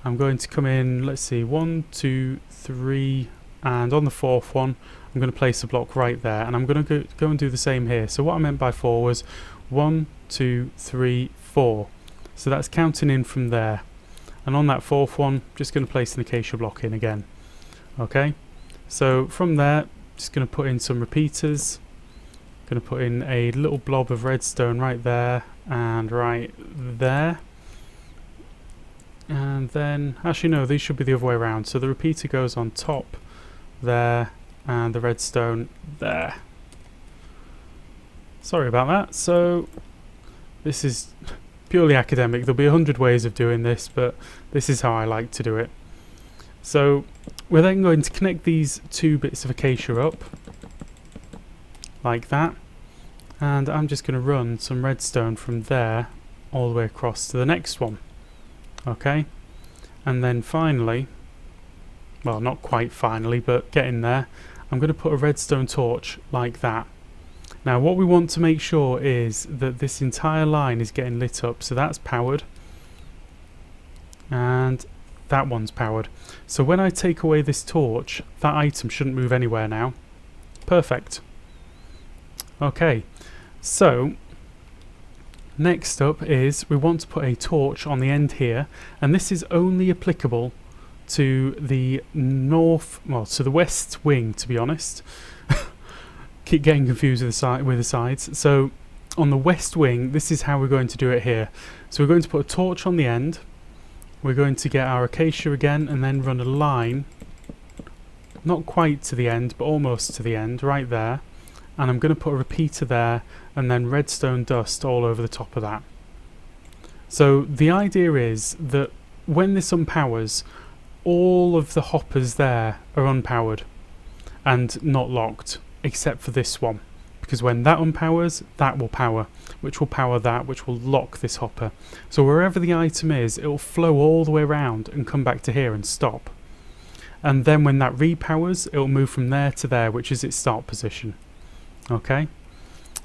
I'm going to come in, let's see, 1, 2, 3, and on the fourth one I'm going to place a block right there, and I'm going to go and do the same here. So what I meant by 4 was 1, 2, 3, 4. So that's counting in from there. And on that fourth one, just going to place an acacia block in again. Okay, so from there, just going to put in some repeaters. Going to put in a little blob of redstone right there and right there. And then, actually no, these should be the other way around. So the repeater goes on top there and the redstone there. Sorry about that. So this is purely academic. There'll be 100 ways of doing this, but this is how I like to do it. So we're then going to connect these two bits of acacia up like that, and I'm just going to run some redstone from there all the way across to the next one. Okay, and then finally, well, not quite finally, but getting there, I'm going to put a redstone torch like that. Now what we want to make sure is that this entire line is getting lit up, so that's powered and that one's powered. So when I take away this torch, that item shouldn't move anywhere now. Perfect. Okay, so next up is we want to put a torch on the end here, and this is only applicable to the north, well, to the west wing, to be honest. Keep getting confused with the sides. So on the west wing, this is how we're going to do it here. So we're going to put a torch on the end, we're going to get our acacia again and then run a line, not quite to the end but almost to the end, right there, and I'm going to put a repeater there and then redstone dust all over the top of that. So the idea is that when this unpowers, all of the hoppers there are unpowered and not locked, except for this one, because when that unpowers, that will power, which will power that, which will lock this hopper. So wherever the item is, it will flow all the way around and come back to here and stop. And then when that repowers, it will move from there to there, which is its start position. Okay,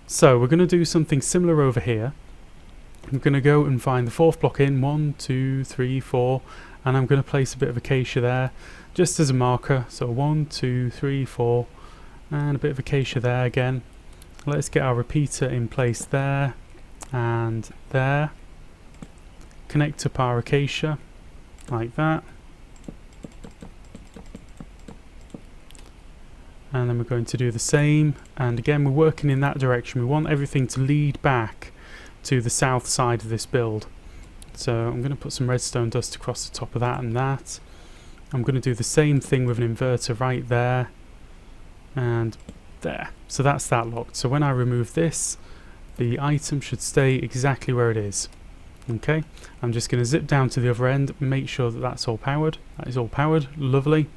so we're going to do something similar over here. I'm going to go and find the fourth block in, 1, 2, 3, 4, and I'm going to place a bit of acacia there, just as a marker. So 1, 2, 3, 4, and a bit of acacia there again. Let's get our repeater in place there, and there. Connect up our acacia, like that. And then we're going to do the same, and again we're working in that direction. We want everything to lead back to the south side of this build. So I'm going to put some redstone dust across the top of that and that. I'm going to do the same thing with an inverter right there and there. So that's that locked. So when I remove this, the item should stay exactly where it is. Okay, I'm just going to zip down to the other end, make sure that that's all powered. That is all powered, lovely.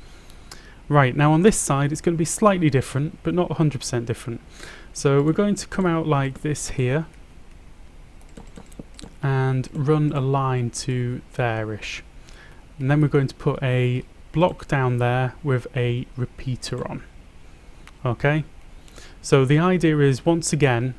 Right, now on this side it's going to be slightly different, but not 100% different. So we're going to come out like this here and run a line to there-ish. And then we're going to put a block down there with a repeater on. Okay, so the idea is, once again,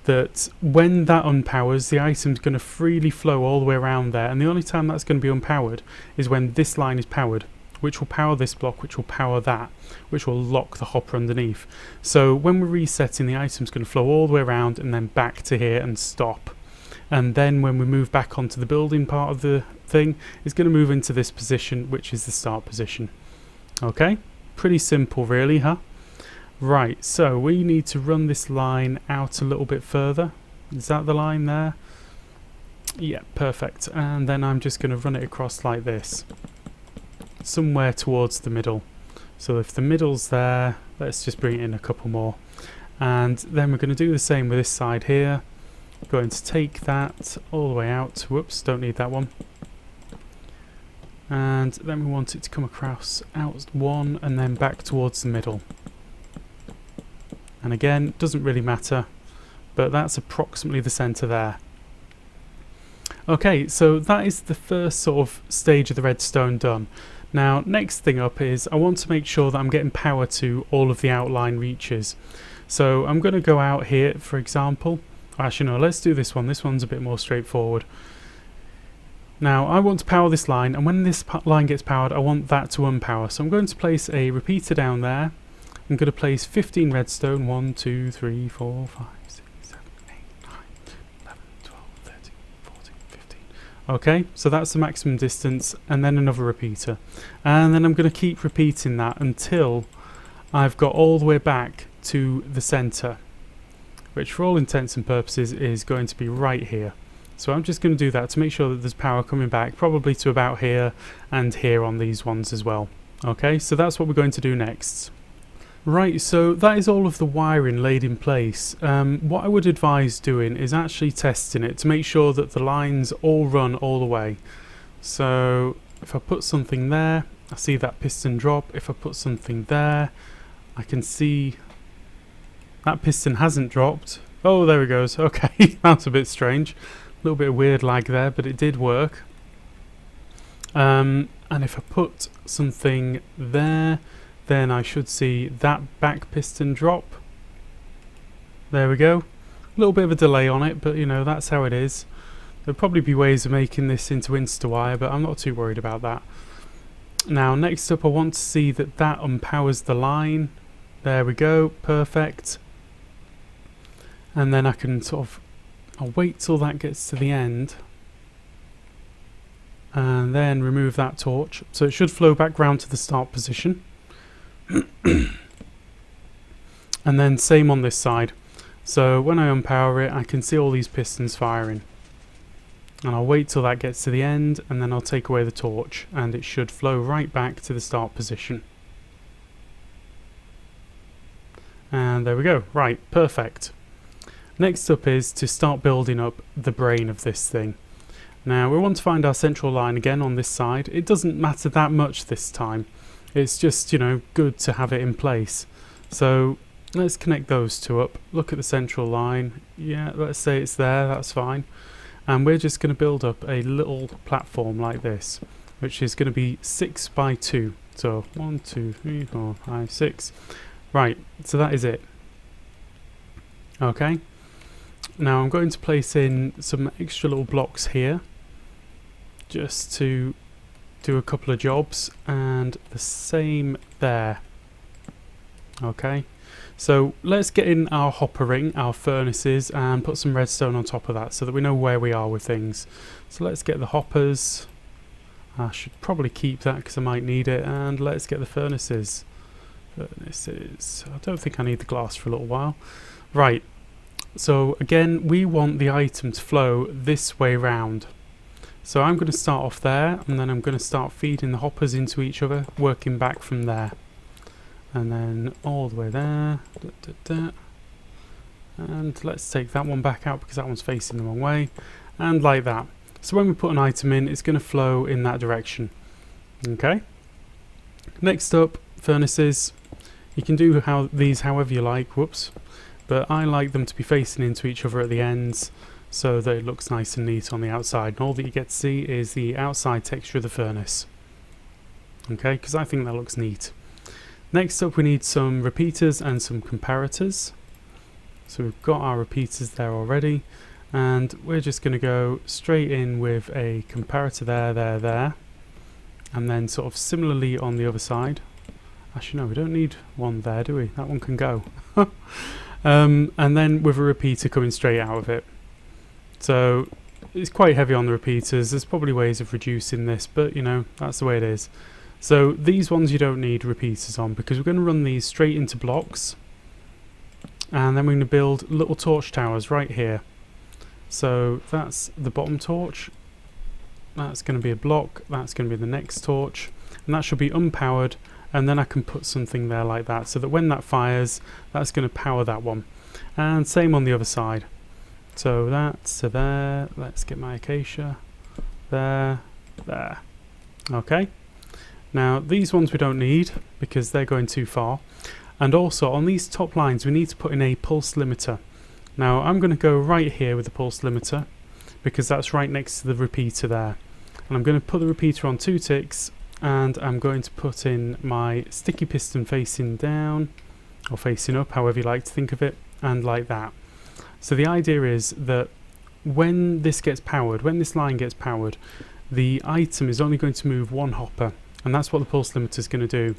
that when that unpowers, the item's going to freely flow all the way around there, and the only time that's going to be unpowered is when this line is powered, which will power this block, which will power that, which will lock the hopper underneath. So when we're resetting, the item's going to flow all the way around and then back to here and stop. And then when we move back onto the building part of the thing, it's going to move into this position, which is the start position. Okay, pretty simple really, huh? Right, so we need to run this line out a little bit further. Is that the line there? Yeah, perfect. And then I'm just going to run it across like this, somewhere towards the middle. So if the middle's there, let's just bring it in a couple more. And then we're going to do the same with this side here. Going to take that all the way out. Whoops, don't need that one. And then we want it to come across out one and then back towards the middle. And again, doesn't really matter, but that's approximately the centre there. Okay, so that is the first sort of stage of the redstone done. Now, next thing up is I want to make sure that I'm getting power to all of the outline reaches. So I'm going to go out here, for example. Actually, no, let's do this one. This one's a bit more straightforward. Now, I want to power this line, and when this line gets powered, I want that to unpower. So I'm going to place a repeater down there. I'm going to place 15 redstone. 1, 2, 3, 4, 5, 6, 7, 8, 9, 10, 11, 12, 13, 14, 15. Okay, so that's the maximum distance, and then another repeater. And then I'm going to keep repeating that until I've got all the way back to the centre, which for all intents and purposes is going to be right here. So I'm just going to do that to make sure that there's power coming back, probably to about here and here on these ones as well. Okay, so that's what we're going to do next. Right, so that is all of the wiring laid in place. What I would advise doing is actually testing it to make sure that the lines all run all the way. So if I put something there, I see that piston drop. If I put something there, I can see that piston hasn't dropped. Oh, there it goes. Okay, that's a bit strange. A little bit of weird lag there, but it did work. And if I put something there, then I should see that back piston drop. There we go. A little bit of a delay on it, but you know, that's how it is. There'll probably be ways of making this into InstaWire, but I'm not too worried about that. Now, next up, I want to see that that unpowers the line. There we go, perfect. And then I can sort of, I'll wait till that gets to the end and then remove that torch. So it should flow back round to the start position. And then same on this side. So when I unpower it, I can see all these pistons firing. And I'll wait till that gets to the end, and then I'll take away the torch, and it should flow right back to the start position. And there we go. Right, perfect. Next up is to start building up the brain of this thing. Now we want to find our central line again on this side. It doesn't matter that much this time. It's just, you know, good to have it in place. So let's connect those two up. Look at the central line. Yeah, let's say it's there, that's fine. And we're just going to build up a little platform like this, which is going to be 6 by 2. So 1, 2, 3, 4, 5, 6. Right, so that is it. Okay. Now I'm going to place in some extra little blocks here, just to do a couple of jobs, and the same there. Okay. So let's get in our hopper ring, our furnaces, and put some redstone on top of that so that we know where we are with things. So let's get the hoppers. I should probably keep that because I might need it. And let's get the furnaces. Furnaces. I don't think I need the glass for a little while. Right. So again, we want the item to flow this way round. So I'm going to start off there, and then I'm going to start feeding the hoppers into each other, working back from there. And then all the way there, and let's take that one back out because that one's facing the wrong way, and like that. So when we put an item in, it's going to flow in that direction. Okay. Next up, furnaces. You can do these however you like, whoops, but I like them to be facing into each other at the ends so that it looks nice and neat on the outside, and all that you get to see is the outside texture of the furnace. Okay, because I think that looks neat. Next up we need some repeaters and some comparators. So we've got our repeaters there already, and we're just going to go straight in with a comparator there, and then sort of similarly on the other side. Actually no, we don't need one there, do we? That one can go. And then with a repeater coming straight out of it. So it's quite heavy on the repeaters. There's probably ways of reducing this, but you know, that's the way it is. So these ones you don't need repeaters on because we're going to run these straight into blocks, and then we're going to build little torch towers right here. So that's the bottom torch, that's going to be a block, that's going to be the next torch, and that should be unpowered, and then I can put something there like that so that when that fires, that's going to power that one. And same on the other side. So that's there. Let's get my acacia there. Okay. Now these ones we don't need because they're going too far, and also on these top lines we need to put in a pulse limiter. Now I'm going to go right here with the pulse limiter because that's right next to the repeater there, and I'm going to put the repeater on 2 ticks, and I'm going to put in my sticky piston facing down or facing up, however you like to think of it, and like that. So the idea is that when this gets powered, when this line gets powered, the item is only going to move 1 hopper. And that's what the pulse limiter is going to do.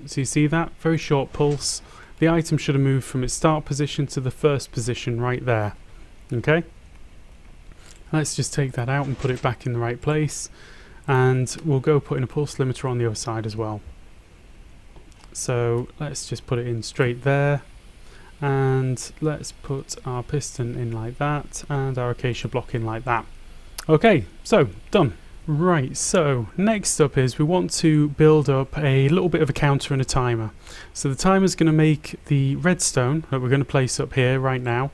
So you see that? Very short pulse. The item should have moved from its start position to the first position right there. Okay? Let's just take that out and put it back in the right place. And we'll go put in a pulse limiter on the other side as well. So let's just put it in straight there. And let's put our piston in like that, and our acacia block in like that. Okay, so done. Right, so next up is we want to build up a little bit of a counter and a timer. So the timer is going to make the redstone that we're going to place up here right now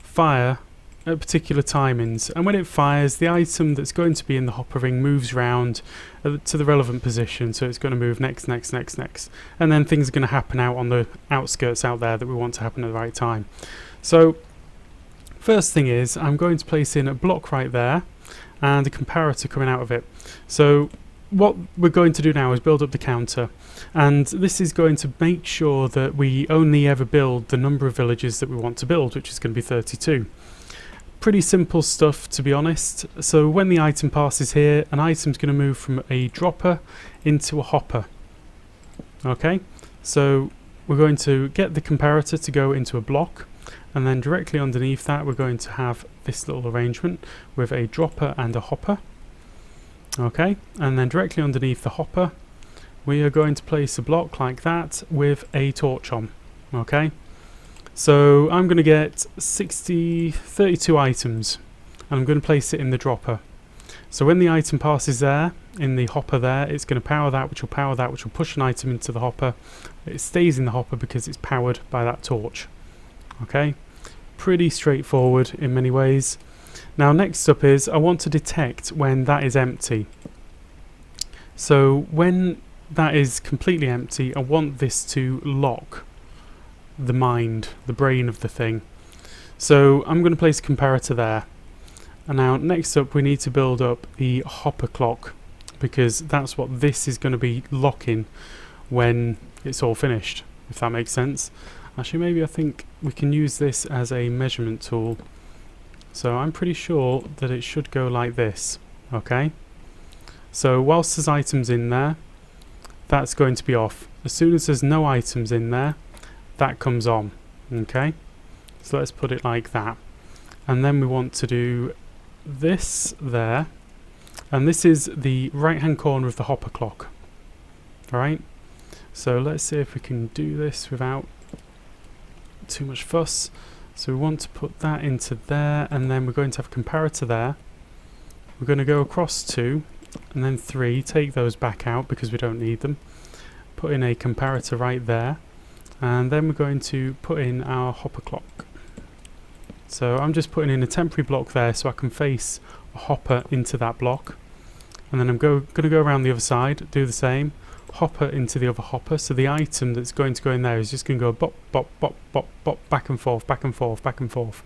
fire at particular timings, and when it fires, the item that's going to be in the hopper ring moves round to the relevant position. So it's going to move next, and then things are going to happen out on the outskirts out there that we want to happen at the right time. So first thing is I'm going to place in a block right there and a comparator coming out of it. So what we're going to do now is build up the counter, and this is going to make sure that we only ever build the number of villages that we want to build, which is going to be 32. Pretty simple stuff, to be honest. So when the item passes here, an item's going to move from a dropper into a hopper. Okay, so we're going to get the comparator to go into a block, and then directly underneath that we're going to have this little arrangement with a dropper and a hopper. Okay, and then directly underneath the hopper we are going to place a block like that with a torch on. Okay, so I'm going to get 32 items, and I'm going to place it in the dropper. So when the item passes there, in the hopper there, it's going to power that, which will power that, which will push an item into the hopper. It stays in the hopper because it's powered by that torch. Okay, pretty straightforward in many ways. Now next up is, I want to detect when that is empty. So when that is completely empty, I want this to lock the mind, the brain of the thing. So I'm going to place a comparator there. And now next up we need to build up the hopper clock, because that's what this is going to be locking when it's all finished, if that makes sense. Actually, maybe I think we can use this as a measurement tool. So I'm pretty sure that it should go like this. Okay, so whilst there's items in there, that's going to be off. As soon as there's no items in there, that comes on. Okay, so let's put it like that. And then we want to do this there, and this is the right hand corner of the hopper clock. Alright, so let's see if we can do this without too much fuss. So we want to put that into there, and then we're going to have a comparator there. We're going to go across 2 and then 3, take those back out because we don't need them, put in a comparator right there, and then we're going to put in our hopper clock. So I'm just putting in a temporary block there so I can face a hopper into that block, and then I'm going to go around the other side, do the same, hopper into the other hopper, so the item that's going to go in there is just going to go bop, bop, bop, bop, bop, back and forth, back and forth, back and forth.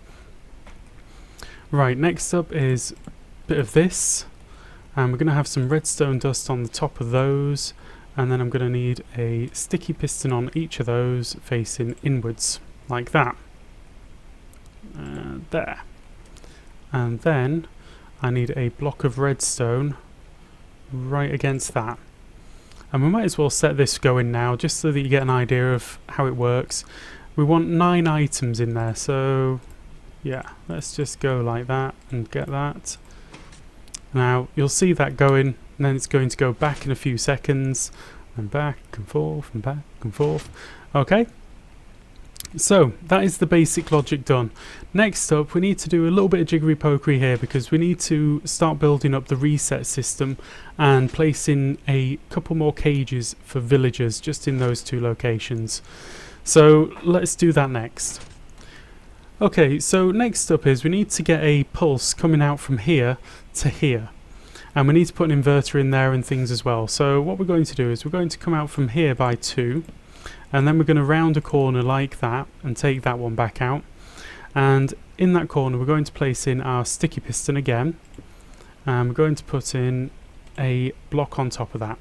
Right, next up is a bit of this, and we're going to have some redstone dust on the top of those, and then I'm going to need a sticky piston on each of those facing inwards, like that. There. And then I need a block of redstone right against that. And we might as well set this going now, just so that you get an idea of how it works. We want 9 items in there, so yeah, let's just go like that and get that. Now you'll see that going, and then it's going to go back in a few seconds, and back and forth and back and forth. Okay, so that is the basic logic done. Next up, we need to do a little bit of jiggery pokery here, because we need to start building up the reset system and placing a couple more cages for villagers just in those 2 locations. So let's do that next. Okay, so next up is we need to get a pulse coming out from here to here, and we need to put an inverter in there and things as well. So what we're going to do is we're going to come out from here by 2, and then we're going to round a corner like that and take that one back out, and in that corner we're going to place in our sticky piston again, and we're going to put in a block on top of that.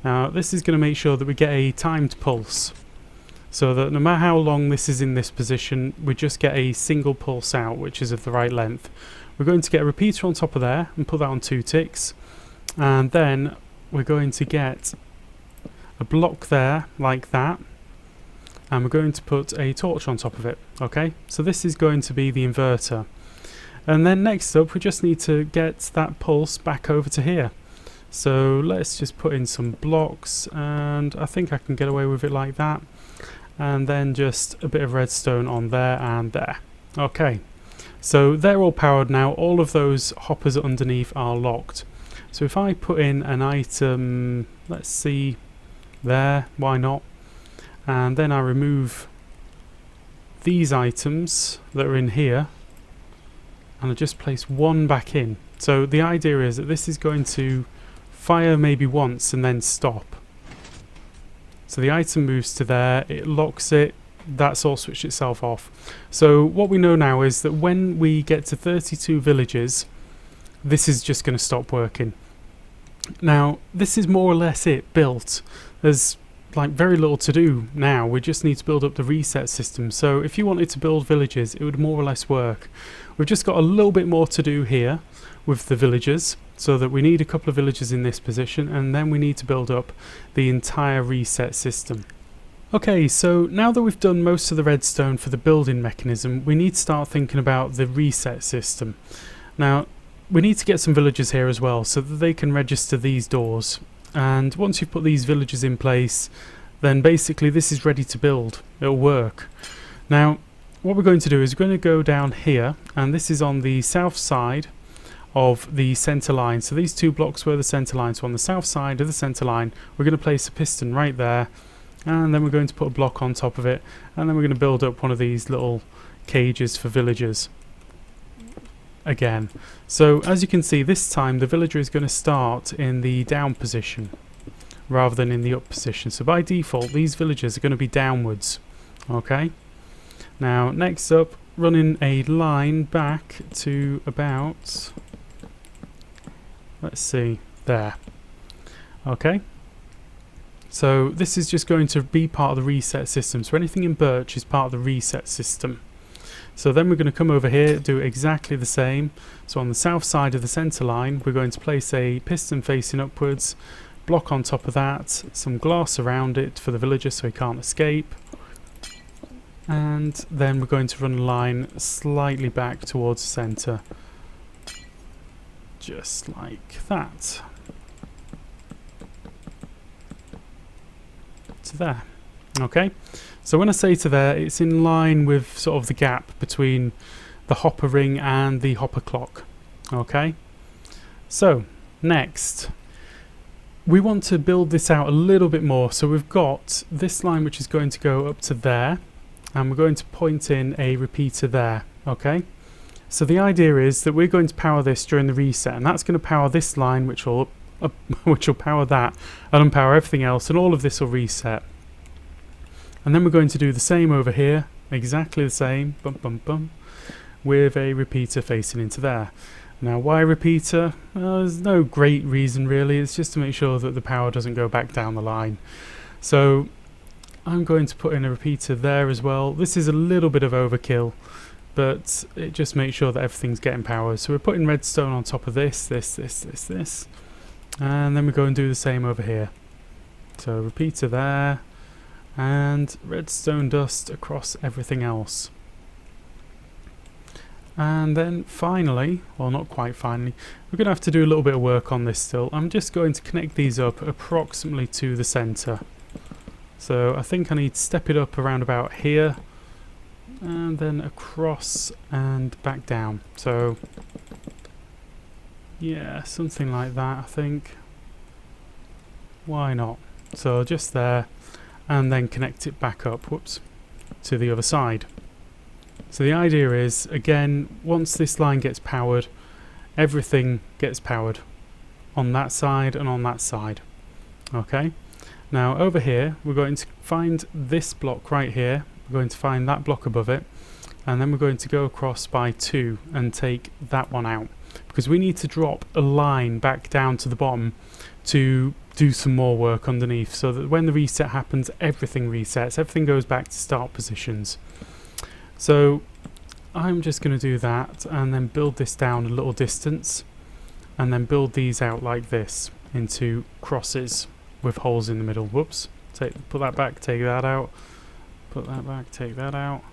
Now this is going to make sure that we get a timed pulse, so that no matter how long this is in this position, we just get a single pulse out which is of the right length. We're going to get a repeater on top of there and put that on 2 ticks, and then we're going to get a block there like that, and we're going to put a torch on top of it. Okay, so this is going to be the inverter, and then next up we just need to get that pulse back over to here. So let's just put in some blocks, and I think I can get away with it like that, and then just a bit of redstone on there and there. Okay, so they're all powered now. All of those hoppers underneath are locked. So if I put in an item, let's see, there, why not, and then I remove these items that are in here, and I just place one back in. So the idea is that this is going to fire maybe once and then stop. So the item moves to there, it locks it, that's all switched itself off. So what we know now is that when we get to 32 villages, this is just going to stop working. Now this is more or less it built. There's like very little to do now. We just need to build up the reset system. So if you wanted to build villages, it would more or less work. We've just got a little bit more to do here with the villagers, so that we need a couple of villagers in this position, and then we need to build up the entire reset system. Okay, so now that we've done most of the redstone for the building mechanism, we need to start thinking about the reset system. Now we need to get some villagers here as well, so that they can register these doors. And once you've put these villagers in place, then basically this is ready to build. It'll work. Now what we're going to do is we're going to go down here, and this is on the south side of the center line. So these 2 blocks were the center line. So on the south side of the center line, we're going to place a piston right there, and then we're going to put a block on top of it, and then we're going to build up one of these little cages for villagers again. So as you can see, this time the villager is going to start in the down position rather than in the up position. So by default, these villagers are going to be downwards. Okay. Now next up, running a line back to about, let's see, there. Okay. So this is just going to be part of the reset system. So anything in birch is part of the reset system. So then we're going to come over here, do exactly the same. So on the south side of the center line, we're going to place a piston facing upwards, block on top of that, some glass around it for the villager so he can't escape. And then we're going to run a line slightly back towards the center. Just like that. To there. Okay. So when I say to there, it's in line with sort of the gap between the hopper ring and the hopper clock. Okay. So next, we want to build this out a little bit more. So we've got this line which is going to go up to there, and we're going to point in a repeater there. Okay. So the idea is that we're going to power this during the reset, and that's going to power this line, which will power that and unpower everything else, and all of this will reset. And then we're going to do the same over here, exactly the same, with a repeater facing into there. Now why repeater? Well, there's no great reason really, it's just to make sure that the power doesn't go back down the line. So I'm going to put in a repeater there as well. This is a little bit of overkill, but it just makes sure that everything's getting power. So we're putting redstone on top of this, and then we go and do the same over here. So repeater there, and redstone dust across everything else. And then finally, well not quite finally, we're going to have to do a little bit of work on this still. I'm just going to connect these up approximately to the center. So I think I need to step it up around about here, and then across and back down. So yeah, something like that I think. Why not? So just there, and then connect it back up, whoops, to the other side. So the idea is, again, once this line gets powered, everything gets powered on that side and on that side. Okay. Now over here, we're going to find this block right here. We're going to find that block above it, and then we're going to go across by 2 and take that one out, because we need to drop a line back down to the bottom to do some more work underneath, so that when the reset happens, everything resets, everything goes back to start positions. So I'm just going to do that and then build this down a little distance, and then build these out like this into crosses with holes in the middle. Whoops, put that back, take that out, put that back, take that out.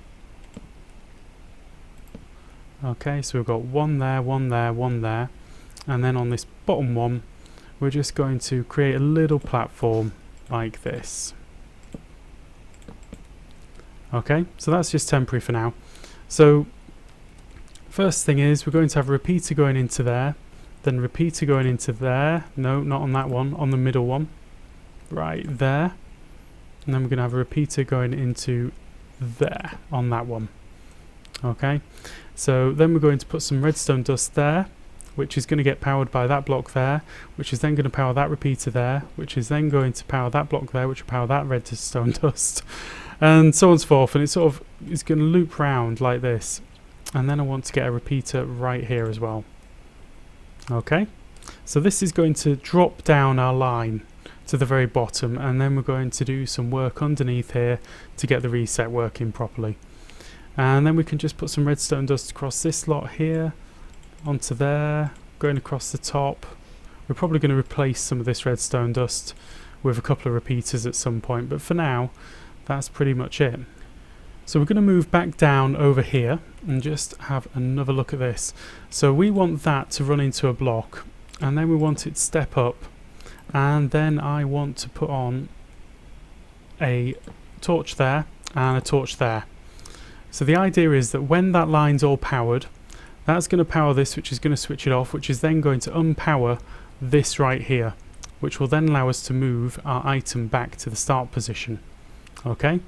Okay, so we've got one there, one there, one there, and then on this bottom one we're just going to create a little platform like this. Okay, so that's just temporary for now. So first thing is we're going to have a repeater going into there, then repeater going into there, no, not on that one, on the middle one, right there, and then we're going to have a repeater going into there on that one. Okay, so then we're going to put some redstone dust there, which is going to get powered by that block there, which is then going to power that repeater there, which is then going to power that block there, which will power that redstone dust, and so on and so forth. And it sort of is going to loop round like this. And then I want to get a repeater right here as well. Okay, so this is going to drop down our line to the very bottom, and then we're going to do some work underneath here to get the reset working properly. And then we can just put some redstone dust across this lot here, onto there, going across the top. We're probably going to replace some of this redstone dust with a couple of repeaters at some point, but for now that's pretty much it. So we're going to move back down over here and just have another look at this. So we want that to run into a block, and then we want it to step up, and then I want to put on a torch there and a torch there. So the idea is that when that line's all powered, That's going to power this, which is going to switch it off, which is then going to unpower this right here, which will then allow us to move our item back to the start position. Okay,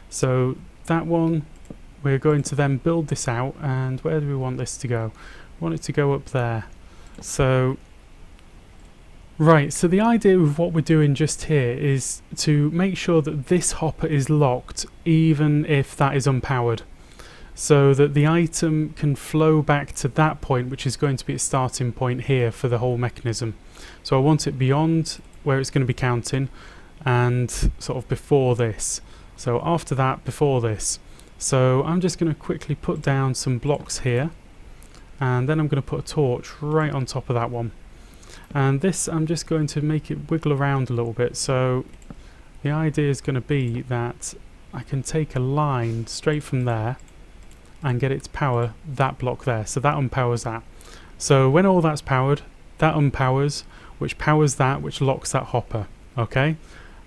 so that one, we're going to then build this out, and where do we want this to go? We want it to go up there. So right, so the idea of what we're doing just here is to make sure that this hopper is locked even if that is unpowered, so that the item can flow back to that point, which is going to be a starting point here for the whole mechanism. So I want it beyond where it's going to be counting and sort of before this. So after that, before this. So I'm just going to quickly put down some blocks here, and then I'm going to put a torch right on top of that one. And this, I'm just going to make it wiggle around a little bit. So the idea is going to be that I can take a line straight from there and get it to power that block there. So that unpowers that. So when all that's powered, that unpowers, which powers that, which locks that hopper. Okay?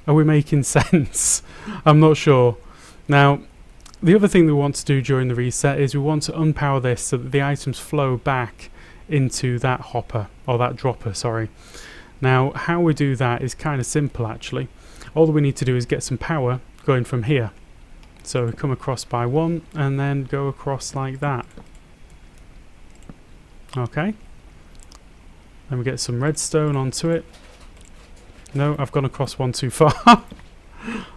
Are we making sense? I'm not sure. Now, the other thing that we want to do during the reset is we want to unpower this so that the items flow back into that hopper, or that dropper, sorry. Now, how we do that is kind of simple actually. All that we need to do is get some power going from here. So we come across by one and then go across like that. Okay. Then we get some redstone onto it. No, I've gone across one too far.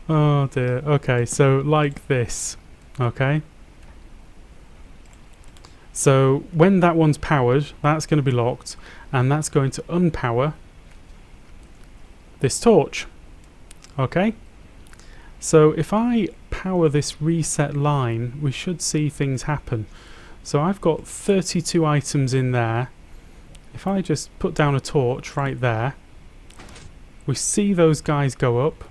Oh dear. Okay, so like this. Okay. So when that one's powered, that's going to be locked, and that's going to unpower this torch. Okay. So if I power this reset line, we should see things happen. So I've got 32 items in there. If I just put down a torch right there, we see those guys go up.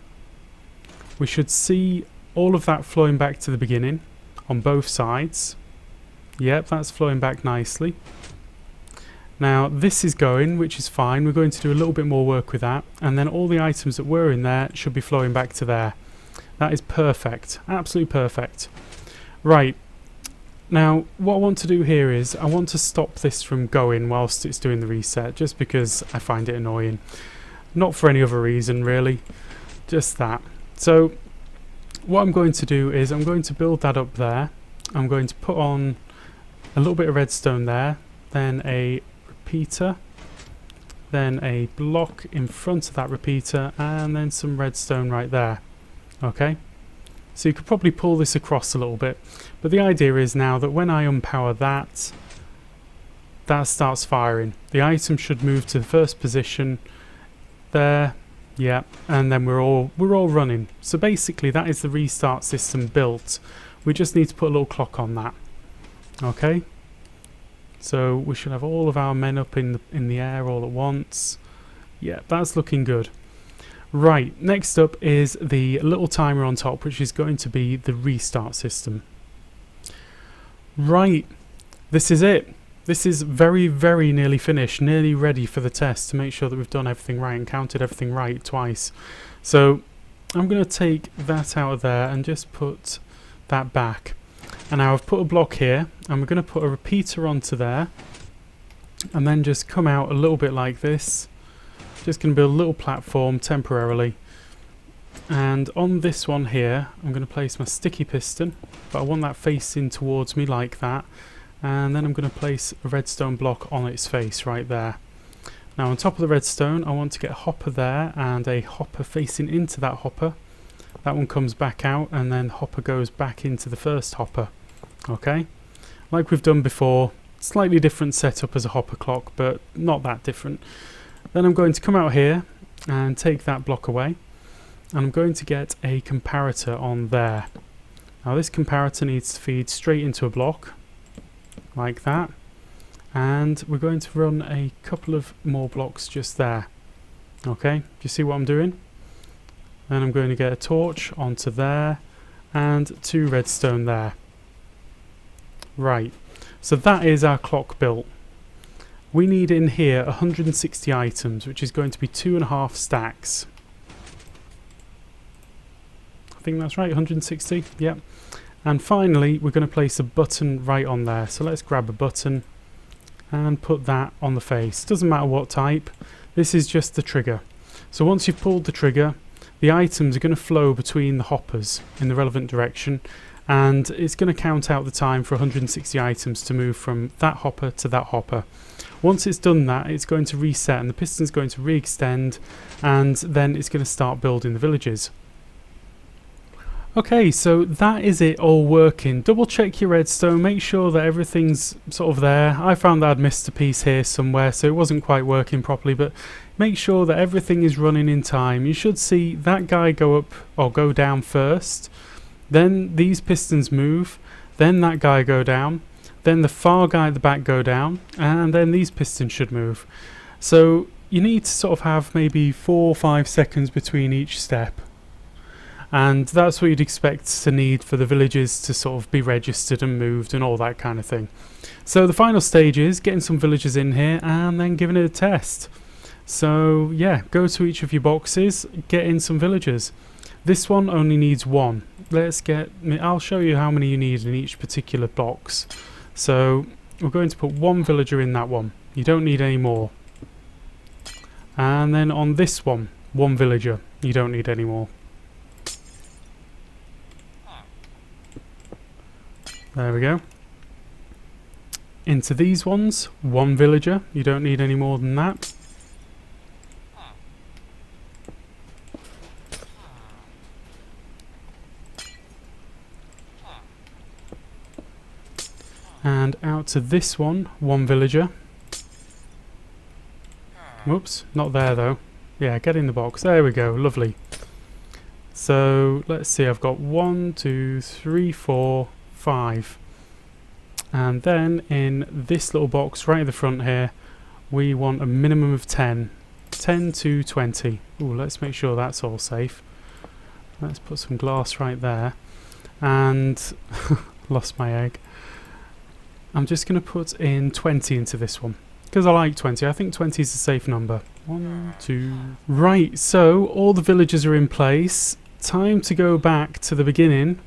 We should see all of that flowing back to the beginning on both sides. Yep, that's flowing back nicely. Now this is going, which is fine. We're going to do a little bit more work with that, and then all the items that were in there should be flowing back to there. That is perfect, absolutely perfect. Right, now what I want to do here is I want to stop this from going whilst it's doing the reset, just because I find it annoying. Not for any other reason really, just that. So what I'm going to do is I'm going to build that up there. I'm going to put on a little bit of redstone there, then a repeater, then a block in front of that repeater, and then some redstone right there. Okay, so you could probably pull this across a little bit, but the idea is now that when I unpower that, that starts firing. The item should move to the first position there, yeah, and then we're all running. So basically that is the restart system built. We just need to put a little clock on that. Okay, so we should have all of our men up in the air all at once. Yeah, that's looking good. Right, next up is the little timer on top, which is going to be the restart system. Right, this is it. This is very, very nearly finished, nearly ready for the test to make sure that we've done everything right and counted everything right twice. So I'm going to take that out of there and just put that back. And now I've put a block here, and we're going to put a repeater onto there, and then just come out a little bit like this. Just going to build a little platform temporarily, and on this one here I'm going to place my sticky piston, but I want that facing towards me like that, and then I'm going to place a redstone block on its face right there. Now on top of the redstone I want to get a hopper there and a hopper facing into that hopper. That one comes back out, and then the hopper goes back into the first hopper. Okay, like we've done before, slightly different setup as a hopper clock, but not that different. Then I'm going to come out here and take that block away, and I'm going to get a comparator on there. Now this comparator needs to feed straight into a block like that, and we're going to run a couple of more blocks just there. Okay, do you see what I'm doing? Then I'm going to get a torch onto there and 2 redstone there. Right, so that is our clock built. We need in here 160 items, which is going to be 2.5 stacks. I think that's right, 160, yep. And finally, we're going to place a button right on there. So let's grab a button, and put that on the face. Doesn't matter what type, this is just the trigger. So once you've pulled the trigger, the items are going to flow between the hoppers in the relevant direction, and it's going to count out the time for 160 items to move from that hopper to that hopper. Once it's done that, it's going to reset and the piston's going to re-extend, and then it's going to start building the villages. Okay, so that is it all working. Double check your redstone, make sure that everything's sort of there. I found that I'd missed a piece here somewhere, so it wasn't quite working properly, but make sure that everything is running in time. You should see that guy go up or go down first, then these pistons move, then that guy go down, then the far guy at the back go down, and then these pistons should move. So you need to sort of have maybe 4 or 5 seconds between each step. And that's what you'd expect to need for the villages to sort of be registered and moved and all that kind of thing. So the final stage is getting some villagers in here and then giving it a test. So yeah, go to each of your boxes, get in some villagers. This one only needs 1. I'll show you how many you need in each particular box. So we're going to put 1 villager in that one. You don't need any more. And then on this one, 1 villager. You don't need any more. There we go. Into these ones, 1 villager. You don't need any more than that. And out to this one, 1 villager. Whoops, not there though. Yeah, get in the box. There we go, lovely. So let's see, I've got 1, 2, 3, 4, 5. And then in this little box right at the front here, we want a minimum of 10. 10 to 20. Ooh, let's make sure that's all safe. Let's put some glass right there. And lost my egg. I'm just going to put in 20 into this one, because I like 20. I think 20 is a safe number. 1, 2... Right, so all the villagers are in place. Time to go back to the beginning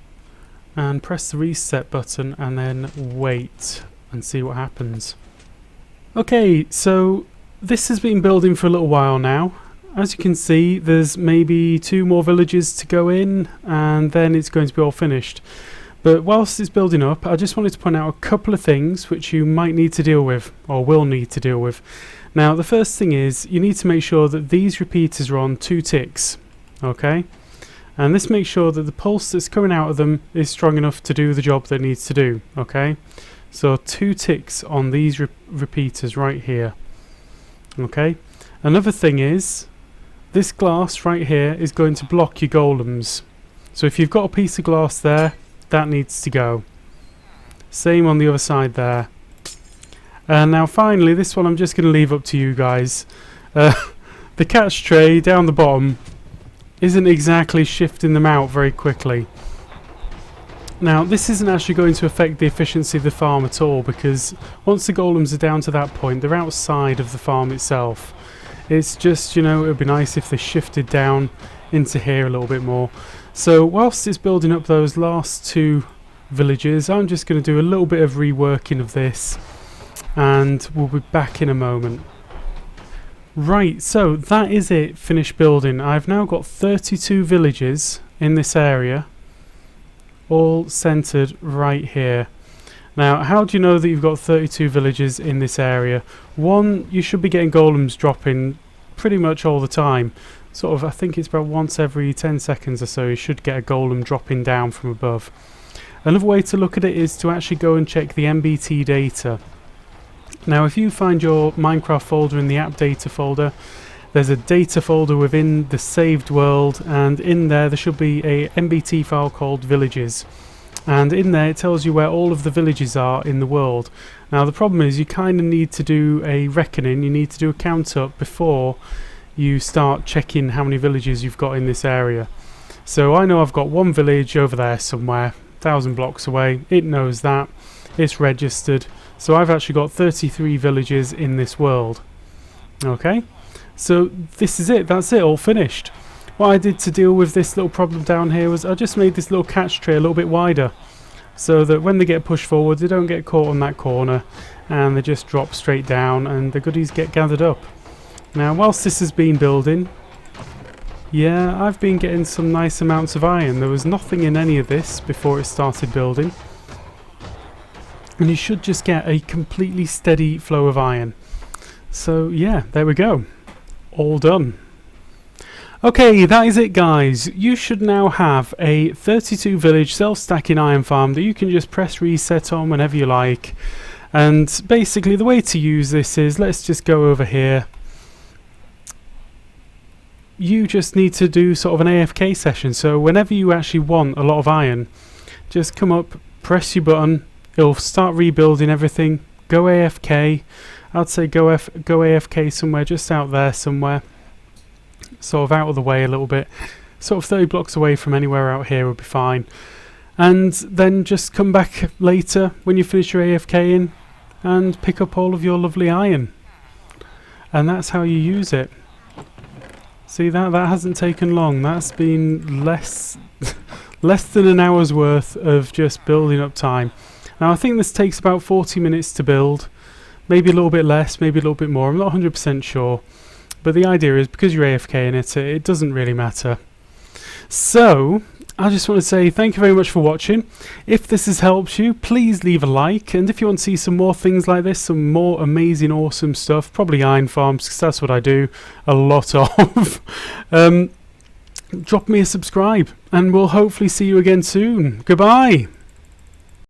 and press the reset button and then wait and see what happens. Okay, so this has been building for a little while now. As you can see, there's maybe 2 more villages to go in and then it's going to be all finished. But whilst it's building up, I just wanted to point out a couple of things which you might need to deal with, or will need to deal with. Now, the first thing is, you need to make sure that these repeaters are on 2 ticks, okay? And this makes sure that the pulse that's coming out of them is strong enough to do the job that it needs to do, okay? So 2 ticks on these repeaters right here, okay? Another thing is, this glass right here is going to block your golems. So if you've got a piece of glass there, that needs to go. Same on the other side there. And now finally, this one I'm just going to leave up to you guys. The catch tray down the bottom isn't exactly shifting them out very quickly. Now this isn't actually going to affect the efficiency of the farm at all, because once the golems are down to that point, they're outside of the farm itself. It's just, you know, it would be nice if they shifted down into here a little bit more. So whilst it's building up those last 2 villages, I'm just going to do a little bit of reworking of this and we'll be back in a moment. Right, so that is it, finished building. I've now got 32 villages in this area, all centered right here. Now, how do you know that you've got 32 villages in this area? One, you should be getting golems dropping pretty much all the time. Sort of, I think it's about once every 10 seconds or so you should get a golem dropping down from above. Another way to look at it is to actually go and check the MBT data. Now if you find your Minecraft folder in the app data folder, there's a data folder within the saved world, and in there should be a MBT file called villages. And in there it tells you where all of the villages are in the world. Now the problem is you kind of need to do a reckoning, you need to do a count up before you start checking how many villages you've got in this area. So I know I've got 1 village over there somewhere, 1,000 blocks away. It knows that, it's registered. So I've actually got 33 villages in this world. Okay, so this is it, that's it, all finished. What I did to deal with this little problem down here was I just made this little catch tray a little bit wider. so that when they get pushed forward they don't get caught on that corner and they just drop straight down and the goodies get gathered up. Now whilst this has been building, yeah, I've been getting some nice amounts of iron. There was nothing in any of this before it started building. And you should just get a completely steady flow of iron. So yeah, there we go. All done. Okay, that is it guys. You should now have a 32 village self-stacking iron farm that you can just press reset on whenever you like. And basically the way to use this is, let's just go over here. You just need to do sort of an AFK session, so whenever you actually want a lot of iron, just come up, press your button, it'll start rebuilding everything, go AFK. I'd say go AFK somewhere just out there somewhere, sort of out of the way a little bit, sort of 30 blocks away from anywhere out here would be fine, and then just come back later when you finish your AFKing and pick up all of your lovely iron, and that's how you use it. See, that hasn't taken long. That's been less than an hour's worth of just building up time. Now I think this takes about 40 minutes to build, maybe a little bit less, maybe a little bit more, I'm not 100% sure, but the idea is because you're AFKing it doesn't really matter. So I just want to say thank you very much for watching. If this has helped you, please leave a like, and if you want to see some more things like this, some more amazing awesome stuff, probably iron farms because that's what I do a lot of, drop me a subscribe and we'll hopefully see you again soon. Goodbye.